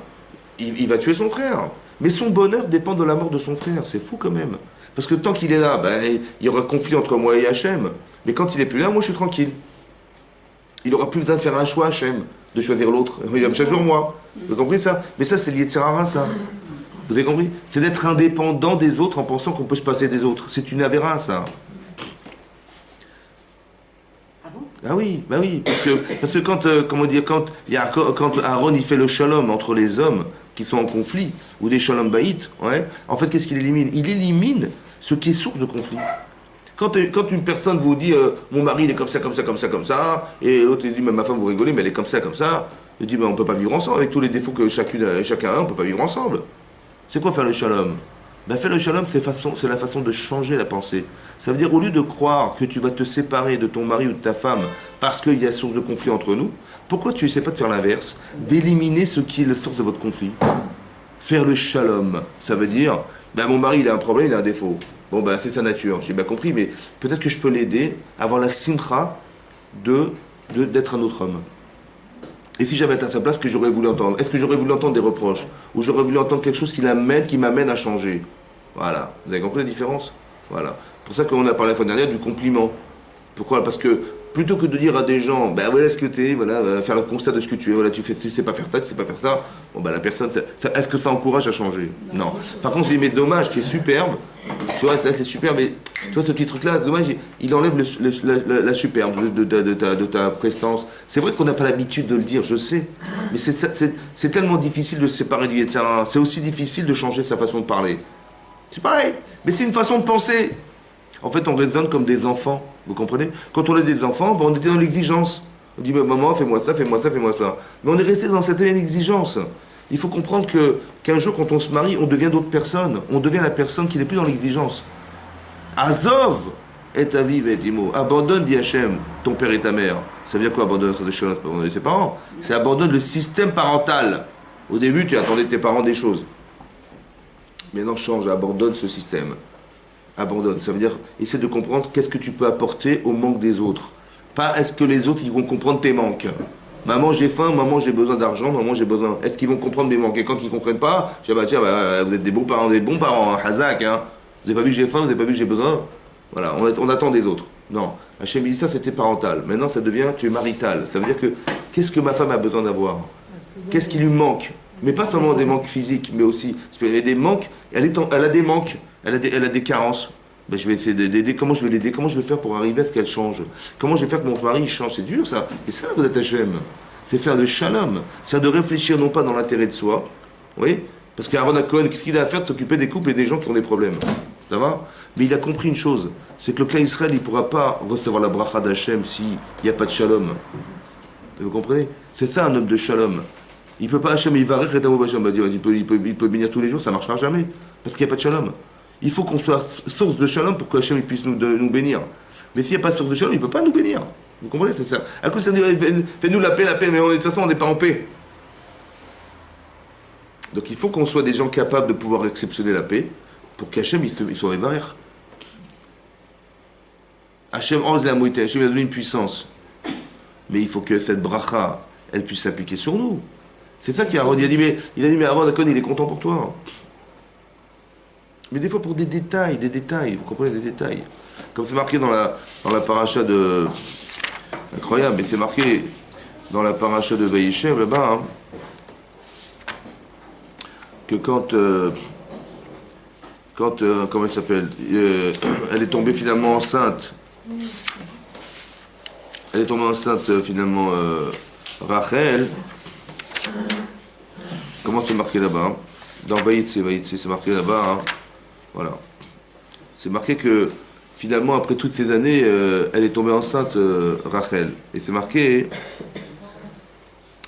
il va tuer son frère. Mais son bonheur dépend de la mort de son frère. C'est fou quand même. Parce que tant qu'il est là, il y aura conflit entre moi et Hachem. Mais quand il n'est plus là, moi je suis tranquille. Il n'aura plus besoin de faire un choix, Hachem, de choisir l'autre. Il va me choisir moi. Vous avez compris ça? Mais ça, c'est lié de Yetzirah, ça. Vous avez compris? C'est d'être indépendant des autres en pensant qu'on peut se passer des autres. C'est une avéra, ça. Ah bon? Ah oui, parce que quand Aaron il fait le shalom entre les hommes qui sont en conflit, ou des shalom baït, en fait, qu'est-ce qu'il élimine? Il élimine ce qui est source de conflit. Quand une personne vous dit mon mari il est comme ça, et l'autre il dit mais ma femme vous rigolez, mais elle est comme ça, il dit on ne peut pas vivre ensemble, avec tous les défauts que chacun a, on ne peut pas vivre ensemble. C'est quoi faire le shalom? Faire le shalom, c'est la façon de changer la pensée. Ça veut dire, au lieu de croire que tu vas te séparer de ton mari ou de ta femme parce qu'il y a source de conflit entre nous, pourquoi tu n'essaies pas de faire l'inverse? D'éliminer ce qui est la source de votre conflit. Faire le shalom, ça veut dire, mon mari il a un problème, il a un défaut. C'est sa nature, j'ai bien compris, mais peut-être que je peux l'aider à avoir la simcha d'être un autre homme. Et si j'avais été à sa place, que j'aurais voulu entendre? Est-ce que j'aurais voulu entendre des reproches? Ou j'aurais voulu entendre quelque chose qui m'amène à changer? Voilà. Vous avez compris la différence? Voilà. C'est pour ça qu'on a parlé la fois dernière du compliment. Pourquoi? Parce que plutôt que de dire à des gens, voilà ce que tu es, faire le constat de ce que tu es, tu sais pas faire ça, tu sais pas faire ça, la personne, est-ce que ça encourage à changer? Non. Par contre, je dis, mais dommage, tu es superbe, tu vois, là c'est super, mais tu vois, ce petit truc-là, dommage, il enlève la superbe de ta prestance. C'est vrai qu'on n'a pas l'habitude de le dire, je sais, mais c'est tellement difficile de se séparer du Yetzirah, c'est aussi difficile de changer sa façon de parler. C'est pareil, mais c'est une façon de penser. En fait, on raisonne comme des enfants, vous comprenez? Quand on est des enfants, on était dans l'exigence. On dit, maman, fais-moi ça, fais-moi ça, fais-moi ça. Mais on est resté dans cette même exigence. Il faut comprendre qu'un jour, quand on se marie, on devient d'autres personnes. On devient la personne qui n'est plus dans l'exigence. Azov, et ta vie et Timo. Abandonne, dit Hachem, ton père et ta mère. Ça veut dire quoi, abandonne abandonner ses parents? C'est abandonne le système parental. Au début, tu attendais de tes parents des choses. Maintenant, change, abandonne ce système. Abandonne. Ça veut dire, essaie de comprendre qu'est-ce que tu peux apporter au manque des autres. Pas est-ce que les autres, ils vont comprendre tes manques. Maman, j'ai faim, maman, j'ai besoin d'argent, maman, j'ai besoin. Est-ce qu'ils vont comprendre mes manques? Et quand ils ne comprennent pas, je dis, bah tiens, vous êtes des bons parents, hein, Hazak, hein. Vous n'avez pas vu que j'ai faim, vous n'avez pas vu que j'ai besoin? Voilà, on attend des autres. Non. Hachem dit ça, c'était parental. Maintenant, ça devient, tu es marital. Ça veut dire que, qu'est-ce que ma femme a besoin d'avoir? Qu'est-ce qui lui manque? Mais pas seulement des manques physiques, mais aussi, parce qu'elle a des manques, elle a des manques, elle a des carences. Ben, je vais essayer d'aider. Comment je vais l'aider? Comment je vais faire pour arriver à ce qu'elle change? Comment je vais faire que mon mari change? C'est dur, ça. Et ça, vous êtes Hachem. C'est faire le shalom. C'est de réfléchir non pas dans l'intérêt de soi. Oui? Parce qu'Aaron Cohen, qu'est-ce qu'il a à faire de s'occuper des couples et des gens qui ont des problèmes? Ça va? Mais il a compris une chose. C'est que le clan Israël, il ne pourra pas recevoir la bracha d'Hachem s'il n'y a pas de shalom. Vous comprenez? C'est ça un homme de shalom. Il ne peut pas Hachem, il va rire il peut bénir tous les jours, ça ne marchera jamais. Parce qu'il n'y a pas de shalom. Il faut qu'on soit source de shalom pour que Hachem puisse nous bénir. Mais s'il n'y a pas de source de shalom, il ne peut pas nous bénir. Vous comprenez? C'est ça. À cause ça dit, fais-nous la paix, mais de toute façon, on n'est pas en paix. Donc il faut qu'on soit des gens capables de pouvoir exceptionner la paix pour qu'Hachem il soit révère. Hachem onze la moïté, Hachem a donné une puissance. Mais il faut que cette bracha, elle puisse s'appliquer sur nous. C'est ça qu'Aaron, il a dit, mais Aaron, il est content pour toi. Mais des fois pour des détails, vous comprenez, des détails. Comme c'est marqué dans la paracha de... Incroyable, mais c'est marqué dans la paracha de Vaïshev, là-bas, hein, que quand comment elle s'appelle, elle est tombée finalement enceinte. Elle est tombée enceinte finalement, Rachel. Comment c'est marqué là-bas, hein? Dans Vaïtse, c'est marqué là-bas, hein? Voilà. C'est marqué que finalement, après toutes ces années, elle est tombée enceinte, Rachel. Et c'est marqué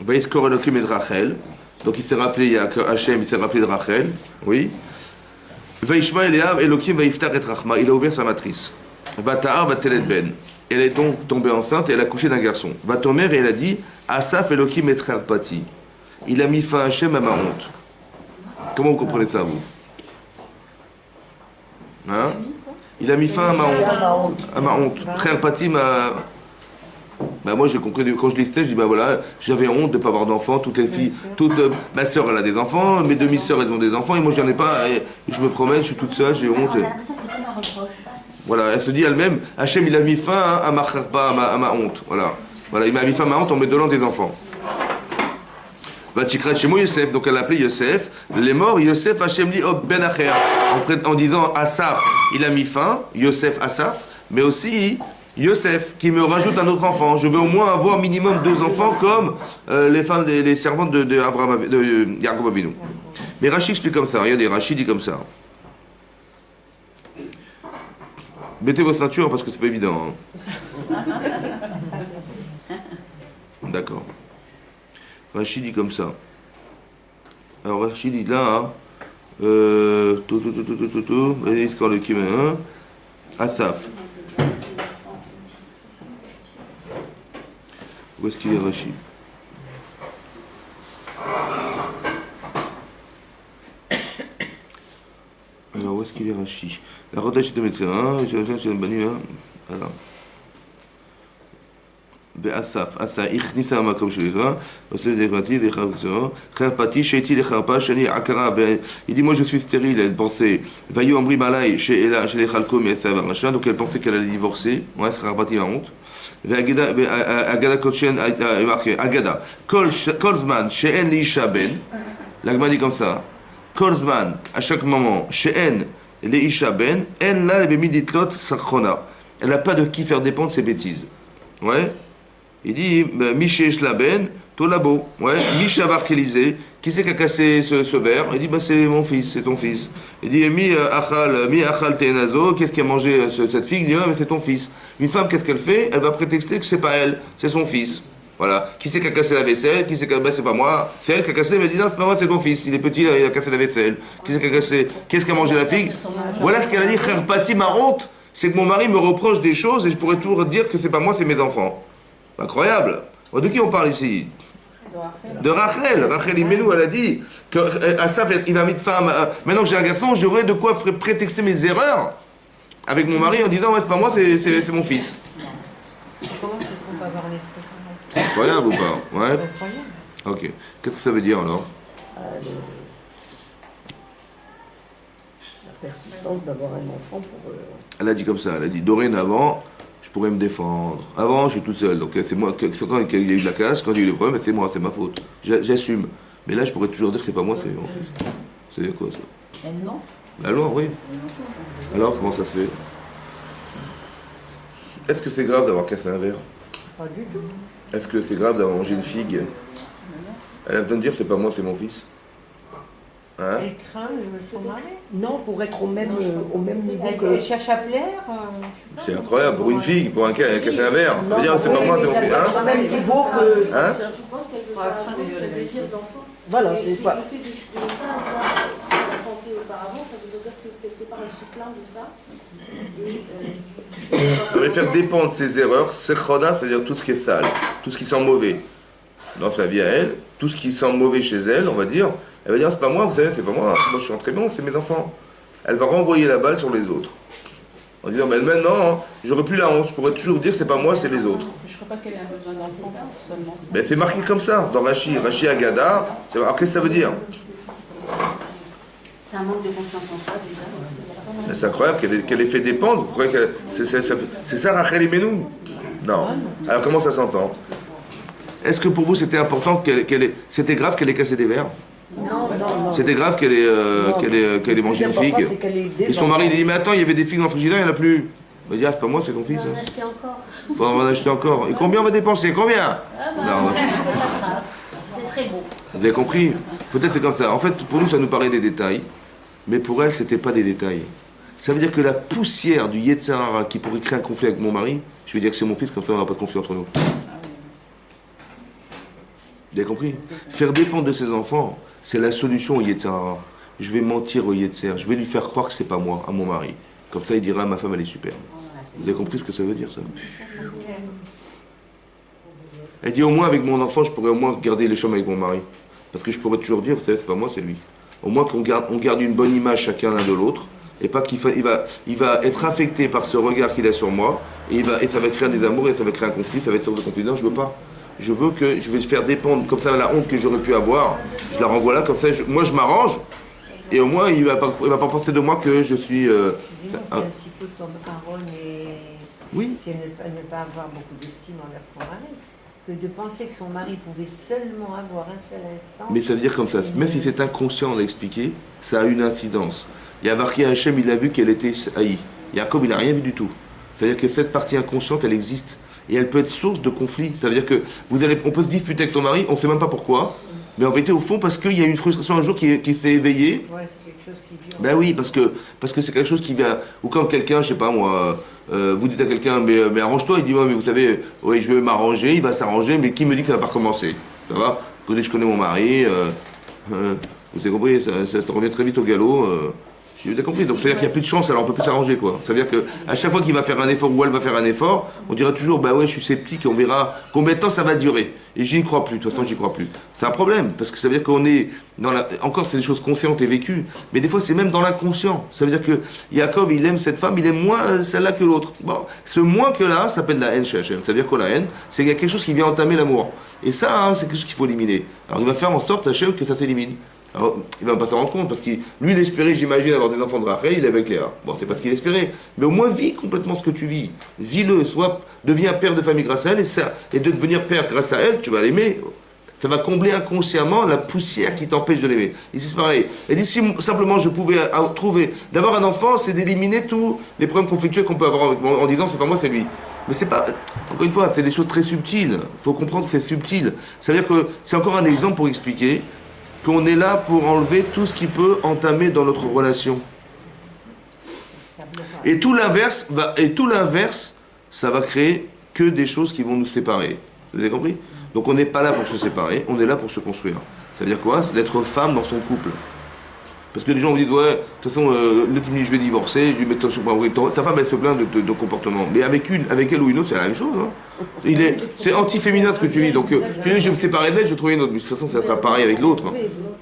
Vaïs Kor Elokim et Rachel. Donc il s'est rappelé, il y a Hachem, il s'est rappelé de Rachel, oui. Vaishma Eliav Elokim Vaiftar et Rachma, il a ouvert sa matrice. Vata'ar Vatelet Ben. Elle est donc tombée enceinte et elle a couché d'un garçon. Vatomer et elle a dit Asaf Elokim et Pati. Il a mis fin à Hachem à ma honte. Comment vous comprenez ça, vous? Hein? Il a mis fin à ma honte. À ma honte. Frère Pati m'a. Ben moi j'ai compris, quand je listais, je dis ben voilà, j'avais honte de ne pas avoir d'enfants, toutes les filles, ma soeur elle a des enfants, mes demi-sœurs elles ont des enfants, et moi j'en ai pas, et je me promène, je suis toute seule, j'ai honte. Ça c'est pas un reproche. Voilà, elle se dit elle-même, Hachem il a mis fin à ma kharpa, à ma honte, voilà, il m'a mis fin à ma honte en me donnant des enfants. Vatikrat chez moi Yosef, donc elle a appelé Yosef, les morts, Yosef Hachem li ben acher, en disant Asaf, il a mis fin, Yosef Asaf, mais aussi Yosef, qui me rajoute un autre enfant. Je veux au moins avoir minimum 2 enfants comme les servantes de Yaakov Avinu. Mais Rashi explique comme ça. Regardez, Rashi dit comme ça. Mettez vos ceintures parce que c'est pas évident. Hein. D'accord. Rashi dit comme ça. Alors Rashi dit là, Asaf. Où est-ce qu'il est Rashi? Alors où est-ce qu'il est Rashi? La rotage de médecin, c'est une bannie, hein? Alors. Asaf, הכניסה למקום שלך, עושה את זה פרטי וחרפתו, חרפתי שהייתי לחרפה שאני עקרה, il dit moi je suis stérile, elle pensait, והיו אומרים עליי שלחלקו מעשיו הרשע, donc elle pensait qu'elle allait divorcer, ouais c'est חרפתי מהות, והגדה קודשן, הגדה, כל זמן שאין לאישה בן, l'agma dit comme ça, כל זמן, à chaque moment, שאין לאישה בן, אין לה במי לתלות סרחונה, elle n'a pas de qui faire dépendre ses bêtises, ouais. Il dit, Miché Shlaben, Tolabo, ouais, Mishavar Kélisé, qui c'est qui a cassé ce verre? Il dit, bah, c'est mon fils, c'est ton fils. Il dit, Mi Achal Tenazo, qu'est-ce qui a mangé cette figue? Il dit, ah, mais c'est ton fils. Une femme, qu'est-ce qu'elle fait? Elle va prétexter que c'est pas elle, c'est son fils. Voilà. Qui c'est qui a cassé la vaisselle? Qui c'est qui a... bah, c'est pas moi. C'est elle qui a cassé, mais elle dit, non, c'est pas moi, c'est ton fils. Il est petit, il a cassé la vaisselle. Qui c'est qui a cassé? Qu'est-ce qui a mangé la figue? Voilà ce qu'elle a dit, Kherpati, ma honte. c'est que mon mari me reproche des choses et je pourrais toujours dire que c'est pas moi, c'est mes enfants. Incroyable. De qui on parle ici? De Rachel. Rachel Imenu, elle a dit que Asaf, il va mettre femme. Maintenant que j'ai un garçon, j'aurais de quoi prétexter mes erreurs avec mon mari en disant ouais, c'est pas moi, c'est mon fils. Comment est-ce qu'on peut avoir l'esprit? C'est incroyable ou pas? Ouais. Incroyable. Ok. Qu'est-ce que ça veut dire alors? La persistance d'avoir un enfant pour... Elle a dit comme ça, elle a dit dorénavant, je pourrais me défendre. Avant, je suis toute seule. Donc c'est moi, quand il y a eu de la casse, quand il y a eu des problèmes, c'est moi, c'est ma faute. J'assume. Mais là, je pourrais toujours dire que c'est pas moi, c'est mon fils. C'est quoi ça? La loi, oui. Alors, comment ça se fait? Est-ce que c'est grave d'avoir cassé un verre? Pas du tout. Est-ce que c'est grave d'avoir mangé une figue? Elle a besoin de dire c'est pas moi, c'est mon fils. Hein? Elle craint son mari? Non, pour être au même niveau que... Elle cherche à plaire. C'est incroyable, pour une fille, pour un casser un verre. Je veux dire, c'est pas moi, c'est mon fils. Hein? Au même niveau que... Hein? Je pense qu'elle veut pas avoir le désir d'enfant. Voilà, c'est pas. pas... Le fait de ça, la santé auparavant, ça veut dire que quelque part elle se plaint de ça. Elle va faire dépendre ses erreurs, sechona, c'est-à-dire tout ce qui est sale, tout ce qui sent mauvais dans sa vie à elle, tout ce qui sent mauvais chez elle, on va dire. Elle va dire c'est pas moi, vous savez, c'est pas moi je suis très bon, c'est mes enfants. Elle va renvoyer la balle sur les autres. En disant mais maintenant, hein, j'aurais plus la honte, je pourrais toujours dire c'est pas moi, c'est les autres. Je ne crois pas qu'elle ait un besoin d'enfant seulement ça. Mais c'est marqué comme ça, dans Rashi Agada. Alors qu'est-ce que ça veut dire? C'est un manque de confiance en soi, déjà. C'est incroyable qu'elle ait fait dépendre. Vous croyez que c'est ça Rachel Imenu? Non. Alors comment ça s'entend? Est-ce que pour vous c'était important c'était grave qu'elle ait cassé des verres? Non. C'était grave qu'elle ait mangé une figue? Et son mari lui dit mais attends, il y avait des figues dans le frigidaire, il n'y en a plus. Il va dire ah, c'est pas moi, c'est ton fils. On va en acheter encore. Il faudra en acheter encore. Et combien on va dépenser? Combien? Ah bah, Non. c'est pas grave. C'est très beau. Vous avez compris? Peut-être c'est comme ça. En fait, pour nous, ça nous paraît des détails, mais pour elle, c'était pas des détails. Ça veut dire que la poussière du Yetzer Hara qui pourrait créer un conflit avec mon mari, je vais dire que c'est mon fils, comme ça on n'aura pas de conflit entre nous. Vous avez compris? Faire dépendre de ses enfants, c'est la solution au Yetzer Hara. Je vais mentir au Yetzer, je vais lui faire croire que c'est pas moi, à mon mari. Comme ça, il dira ma femme, elle est superbe. Vous avez compris ce que ça veut dire, ça? Elle dit au moins avec mon enfant, je pourrais au moins garder les chambres avec mon mari. Parce que je pourrais toujours dire, vous savez, c'est pas moi, c'est lui. Au moins qu'on garde une bonne image chacun l'un de l'autre. Et pas qu'il il va être affecté par ce regard qu'il a sur moi. Et ça va créer des amours et ça va créer un conflit, ça va être source de conflit. Non, je veux pas. Je vais faire dépendre, comme ça, la honte que j'aurais pu avoir. Je la renvoie là, comme ça, moi je m'arrange. Et au moins, il va pas penser de moi que je suis... C'est un petit peu comme Aaron et... Oui. C'est ne pas avoir beaucoup d'estime envers son mari. Que de penser que son mari pouvait seulement avoir un seul instant... Mais ça veut dire comme ça, même si c'est inconscient, on l'a expliqué, ça a une incidence. Il y a marqué Hachem, il a vu qu'elle était haïe. Jacob, il n'a rien vu du tout. C'est-à-dire que cette partie inconsciente, elle existe. Et elle peut être source de conflit. Ça veut dire que on peut se disputer avec son mari, on ne sait même pas pourquoi. Mais en vérité, au fond, parce qu'il y a une frustration un jour qui s'est éveillée. Ouais, c'est quelque chose qui dure. Ben oui, parce que c'est quelque chose qui vient... Ou quand quelqu'un, je sais pas moi, vous dites à quelqu'un, mais arrange-toi, il dit, ouais, mais vous savez, oui, je vais m'arranger, il va s'arranger, mais qui me dit que ça va pas recommencer? Ça va? Je connais mon mari, vous avez compris, ça revient très vite au galop. J'ai bien compris, donc c'est-à-dire qu'il n'y a plus de chance, alors on peut plus s'arranger, quoi. Ça veut dire qu'à chaque fois qu'il va faire un effort ou elle va faire un effort, on dira toujours, bah ouais, je suis sceptique et on verra combien de temps ça va durer. Et j'y crois plus, de toute façon, j'y crois plus. C'est un problème, parce que ça veut dire qu'on est dans la... Encore, c'est des choses conscientes et vécues, mais des fois, c'est même dans l'inconscient. Ça veut dire que Yaakov, il aime cette femme, il aime moins celle-là que l'autre. Bon, ce moins que là, ça s'appelle la haine chez Hachem. Ça veut dire que la haine, c'est qu'il y a quelque chose qui vient entamer l'amour. Et ça, hein, c'est quelque chose qu'il faut éliminer. Alors il va faire en sorte, Hachem, que ça s'élimine. Alors, il va pas s'en rendre compte, parce que lui, il espérait, j'imagine, avoir des enfants de Rachel, il est avec Léa. Bon, c'est pas ce qu'il espérait. Mais au moins, vis complètement ce que tu vis. Vis-le, deviens père de famille grâce à elle, et de devenir père grâce à elle, tu vas l'aimer. Ça va combler inconsciemment la poussière qui t'empêche de l'aimer. Ici, c'est pareil. Et d'ici, simplement, je pouvais trouver, d'avoir un enfant, c'est d'éliminer tous les problèmes conflictuels qu'on peut avoir avec moi, en disant, c'est pas moi, c'est lui. Mais c'est pas, encore une fois, c'est des choses très subtiles. Il faut comprendre que c'est subtil. Ça veut dire que c'est encore un exemple pour expliquer qu'on est là pour enlever tout ce qui peut entamer dans notre relation. Et tout l'inverse, ça va créer que des choses qui vont nous séparer. Vous avez compris? Donc on n'est pas là pour se séparer, on est là pour se construire. Ça veut dire quoi? D'être femme dans son couple. Parce que les gens vous disent, ouais, de toute façon, le type me dit, je vais divorcer, je lui mets sa femme, elle se plaint de comportement. Mais avec elle ou une autre, c'est la même chose. Hein. C'est anti-féminin ce que tu dis. Donc, tu dis, je vais me séparer d'elle, je vais trouver une autre. Mais de toute façon, ça sera pareil avec l'autre.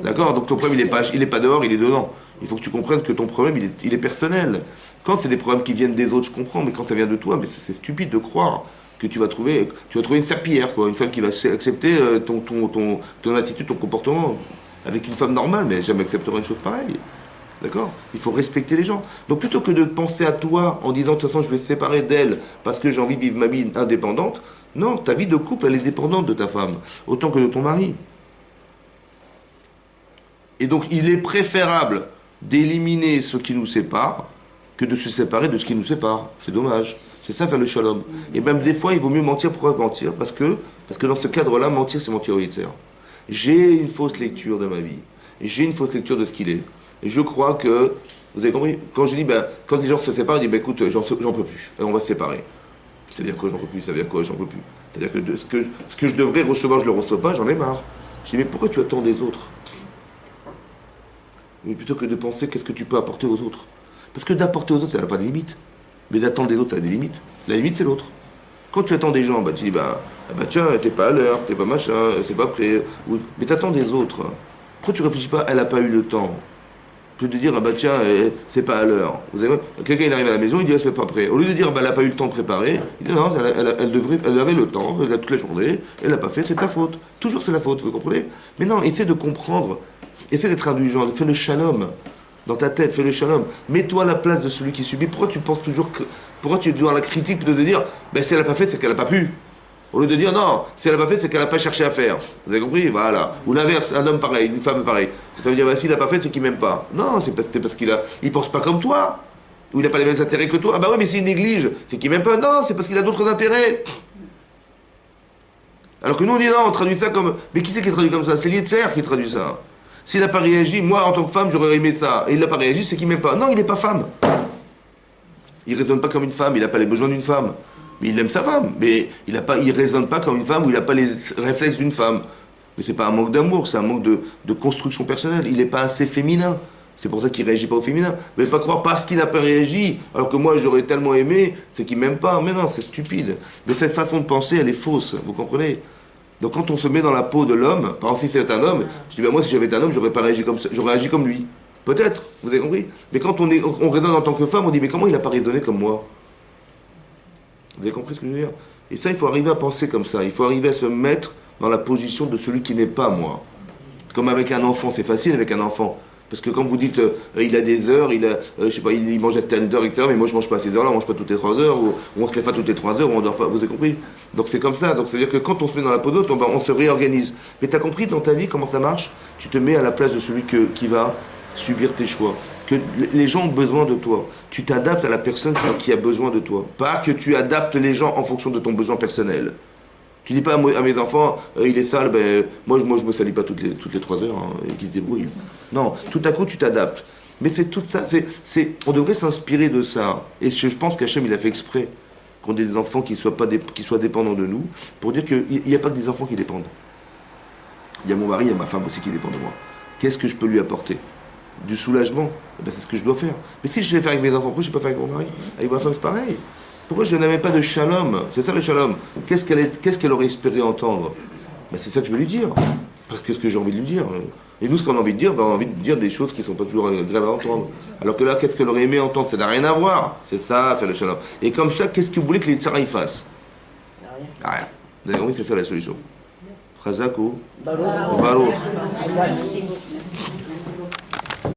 D'accord? Donc ton problème, il est pas dehors, il est dedans. Il faut que tu comprennes que ton problème, il est personnel. Quand c'est des problèmes qui viennent des autres, je comprends, mais quand ça vient de toi, mais c'est stupide de croire que tu vas trouver une serpillière, quoi, une femme qui va accepter ton attitude, ton comportement, avec une femme normale, mais elle jamais acceptera une chose pareille. D'accord? Il faut respecter les gens. Donc plutôt que de penser à toi en disant de toute façon je vais me séparer d'elle parce que j'ai envie de vivre ma vie indépendante, non, ta vie de couple, elle est dépendante de ta femme, autant que de ton mari. Et donc il est préférable d'éliminer ce qui nous sépare que de se séparer de ce qui nous sépare. C'est dommage. C'est ça faire le shalom. Et même des fois, il vaut mieux mentir. Pourquoi mentir? Parce que dans ce cadre-là, mentir, c'est mentir au Yetzer. J'ai une fausse lecture de ma vie. J'ai une fausse lecture de ce qu'il est. Et je crois que, vous avez compris, quand je dis, quand les gens se séparent, ils disent, écoute, j'en peux plus. Alors on va se séparer. C'est-à-dire quoi, j'en peux plus? Ça veut dire quoi, j'en peux plus? C'est-à-dire que ce que je devrais recevoir, je ne le reçois pas, j'en ai marre. Je dis, mais pourquoi tu attends des autres? Mais plutôt que de penser qu'est-ce que tu peux apporter aux autres. Parce que d'apporter aux autres, ça n'a pas de limite. Mais d'attendre des autres, ça a des limites. La limite, c'est l'autre. Quand tu attends des gens, tu dis, tiens, t'es pas à l'heure, t'es pas machin, c'est pas prêt. Mais t'attends des autres. Pourquoi tu réfléchis pas, elle n'a pas eu le temps? Tu peux te dire, tiens, c'est pas à l'heure. Quelqu'un, il arrive à la maison, il dit, elle se fait pas prêt. Au lieu de dire, elle n'a pas eu le temps de préparer, il dit, non, elle avait le temps, elle a toute la journée, elle l'a pas fait, c'est ta faute. Toujours c'est la faute, vous comprenez? Mais non, essaie de comprendre, essaie d'être indulgent, fais le shalom. Dans ta tête, fais le shalom. Mets-toi à la place de celui qui subit. Pourquoi tu penses toujours que... Pourquoi tu dois la critique de te dire, si elle n'a pas fait, c'est qu'elle n'a pas pu. Au lieu de dire, non, si elle n'a pas fait, c'est qu'elle n'a pas cherché à faire. Vous avez compris? Voilà. Ou l'inverse, un homme pareil, une femme pareille. Ça veut dire, s'il n'a pas fait, c'est qu'il m'aime pas. Non, c'est parce qu'il pense pas comme toi. Ou il n'a pas les mêmes intérêts que toi. Ah oui, mais s'il néglige, c'est qu'il m'aime pas. Non, c'est parce qu'il a d'autres intérêts. Alors que nous, on dit, non, on traduit ça comme... Mais qui c'est qui traduit comme ça? C'est Yetzer qui traduit ça. S'il n'a pas réagi, moi en tant que femme, j'aurais aimé ça. Et il n'a pas réagi, c'est qu'il m'aime pas. Non, il n'est pas femme. Il ne raisonne pas comme une femme, il n'a pas les besoins d'une femme. Mais il aime sa femme. Mais il ne raisonne pas comme une femme ou il n'a pas les réflexes d'une femme. Mais c'est pas un manque d'amour, c'est un manque de construction personnelle. Il n'est pas assez féminin. C'est pour ça qu'il ne réagit pas au féminin. Mais pas croire parce qu'il n'a pas réagi, alors que moi j'aurais tellement aimé, c'est qu'il ne m'aime pas. Mais non, c'est stupide. Mais cette façon de penser, elle est fausse. Vous comprenez? Donc quand on se met dans la peau de l'homme, par exemple si c'est un homme, je dis moi si j'avais été un homme, j'aurais pas réagi comme ça, j'aurais agi comme lui. Peut-être, vous avez compris? Mais quand on raisonne en tant que femme, on dit mais comment il n'a pas raisonné comme moi? Vous avez compris ce que je veux dire? Et ça, il faut arriver à penser comme ça. Il faut arriver à se mettre dans la position de celui qui n'est pas moi. Comme avec un enfant, c'est facile avec un enfant. Parce que quand vous dites, il a des heures, je sais pas, il mange à telle heure, etc. Mais moi, je mange pas à ces heures-là, on mange pas toutes les 3 heures, ou on se lève pas toutes les 3 heures, ou on dort pas. Vous avez compris? Donc c'est comme ça. Donc c'est-à-dire que quand on se met dans la peau d'autre, on se réorganise. Mais tu as compris dans ta vie comment ça marche? Tu te mets à la place de celui qui va subir tes choix. Que les gens ont besoin de toi. Tu t'adaptes à la personne qui a besoin de toi. Pas que tu adaptes les gens en fonction de ton besoin personnel. Tu dis pas à mes enfants, il est sale, moi je me salis pas toutes les 3 heures, et qu'ils se débrouillent. Non, tout à coup tu t'adaptes. Mais c'est tout ça, on devrait s'inspirer de ça. Et je pense qu'Hachem il a fait exprès qu'on ait des enfants qui soient dépendants de nous, pour dire qu'il n'y a pas que des enfants qui dépendent. Il y a mon mari, il y a ma femme aussi qui dépendent de moi. Qu'est-ce que je peux lui apporter? Du soulagement, c'est ce que je dois faire. Mais si je vais faire avec mes enfants, pourquoi je ne vais pas faire avec mon mari? Avec ma femme c'est pareil. Pourquoi je n'avais pas de shalom? C'est ça le shalom. Qu'est-ce qu'elle aurait espéré entendre? C'est ça que je vais lui dire. Parce que ce que j'ai envie de lui dire. Et nous, ce qu'on a envie de dire, on a envie de dire des choses qui ne sont pas toujours agréables à entendre. Alors que là, qu'est-ce qu'elle aurait aimé entendre? Ça n'a rien à voir. C'est ça, faire le shalom. Et comme ça, qu'est-ce que vous voulez que les tzara y fassent? Rien. Vous avez compris, c'est ça la solution. Chazak ou Baruch.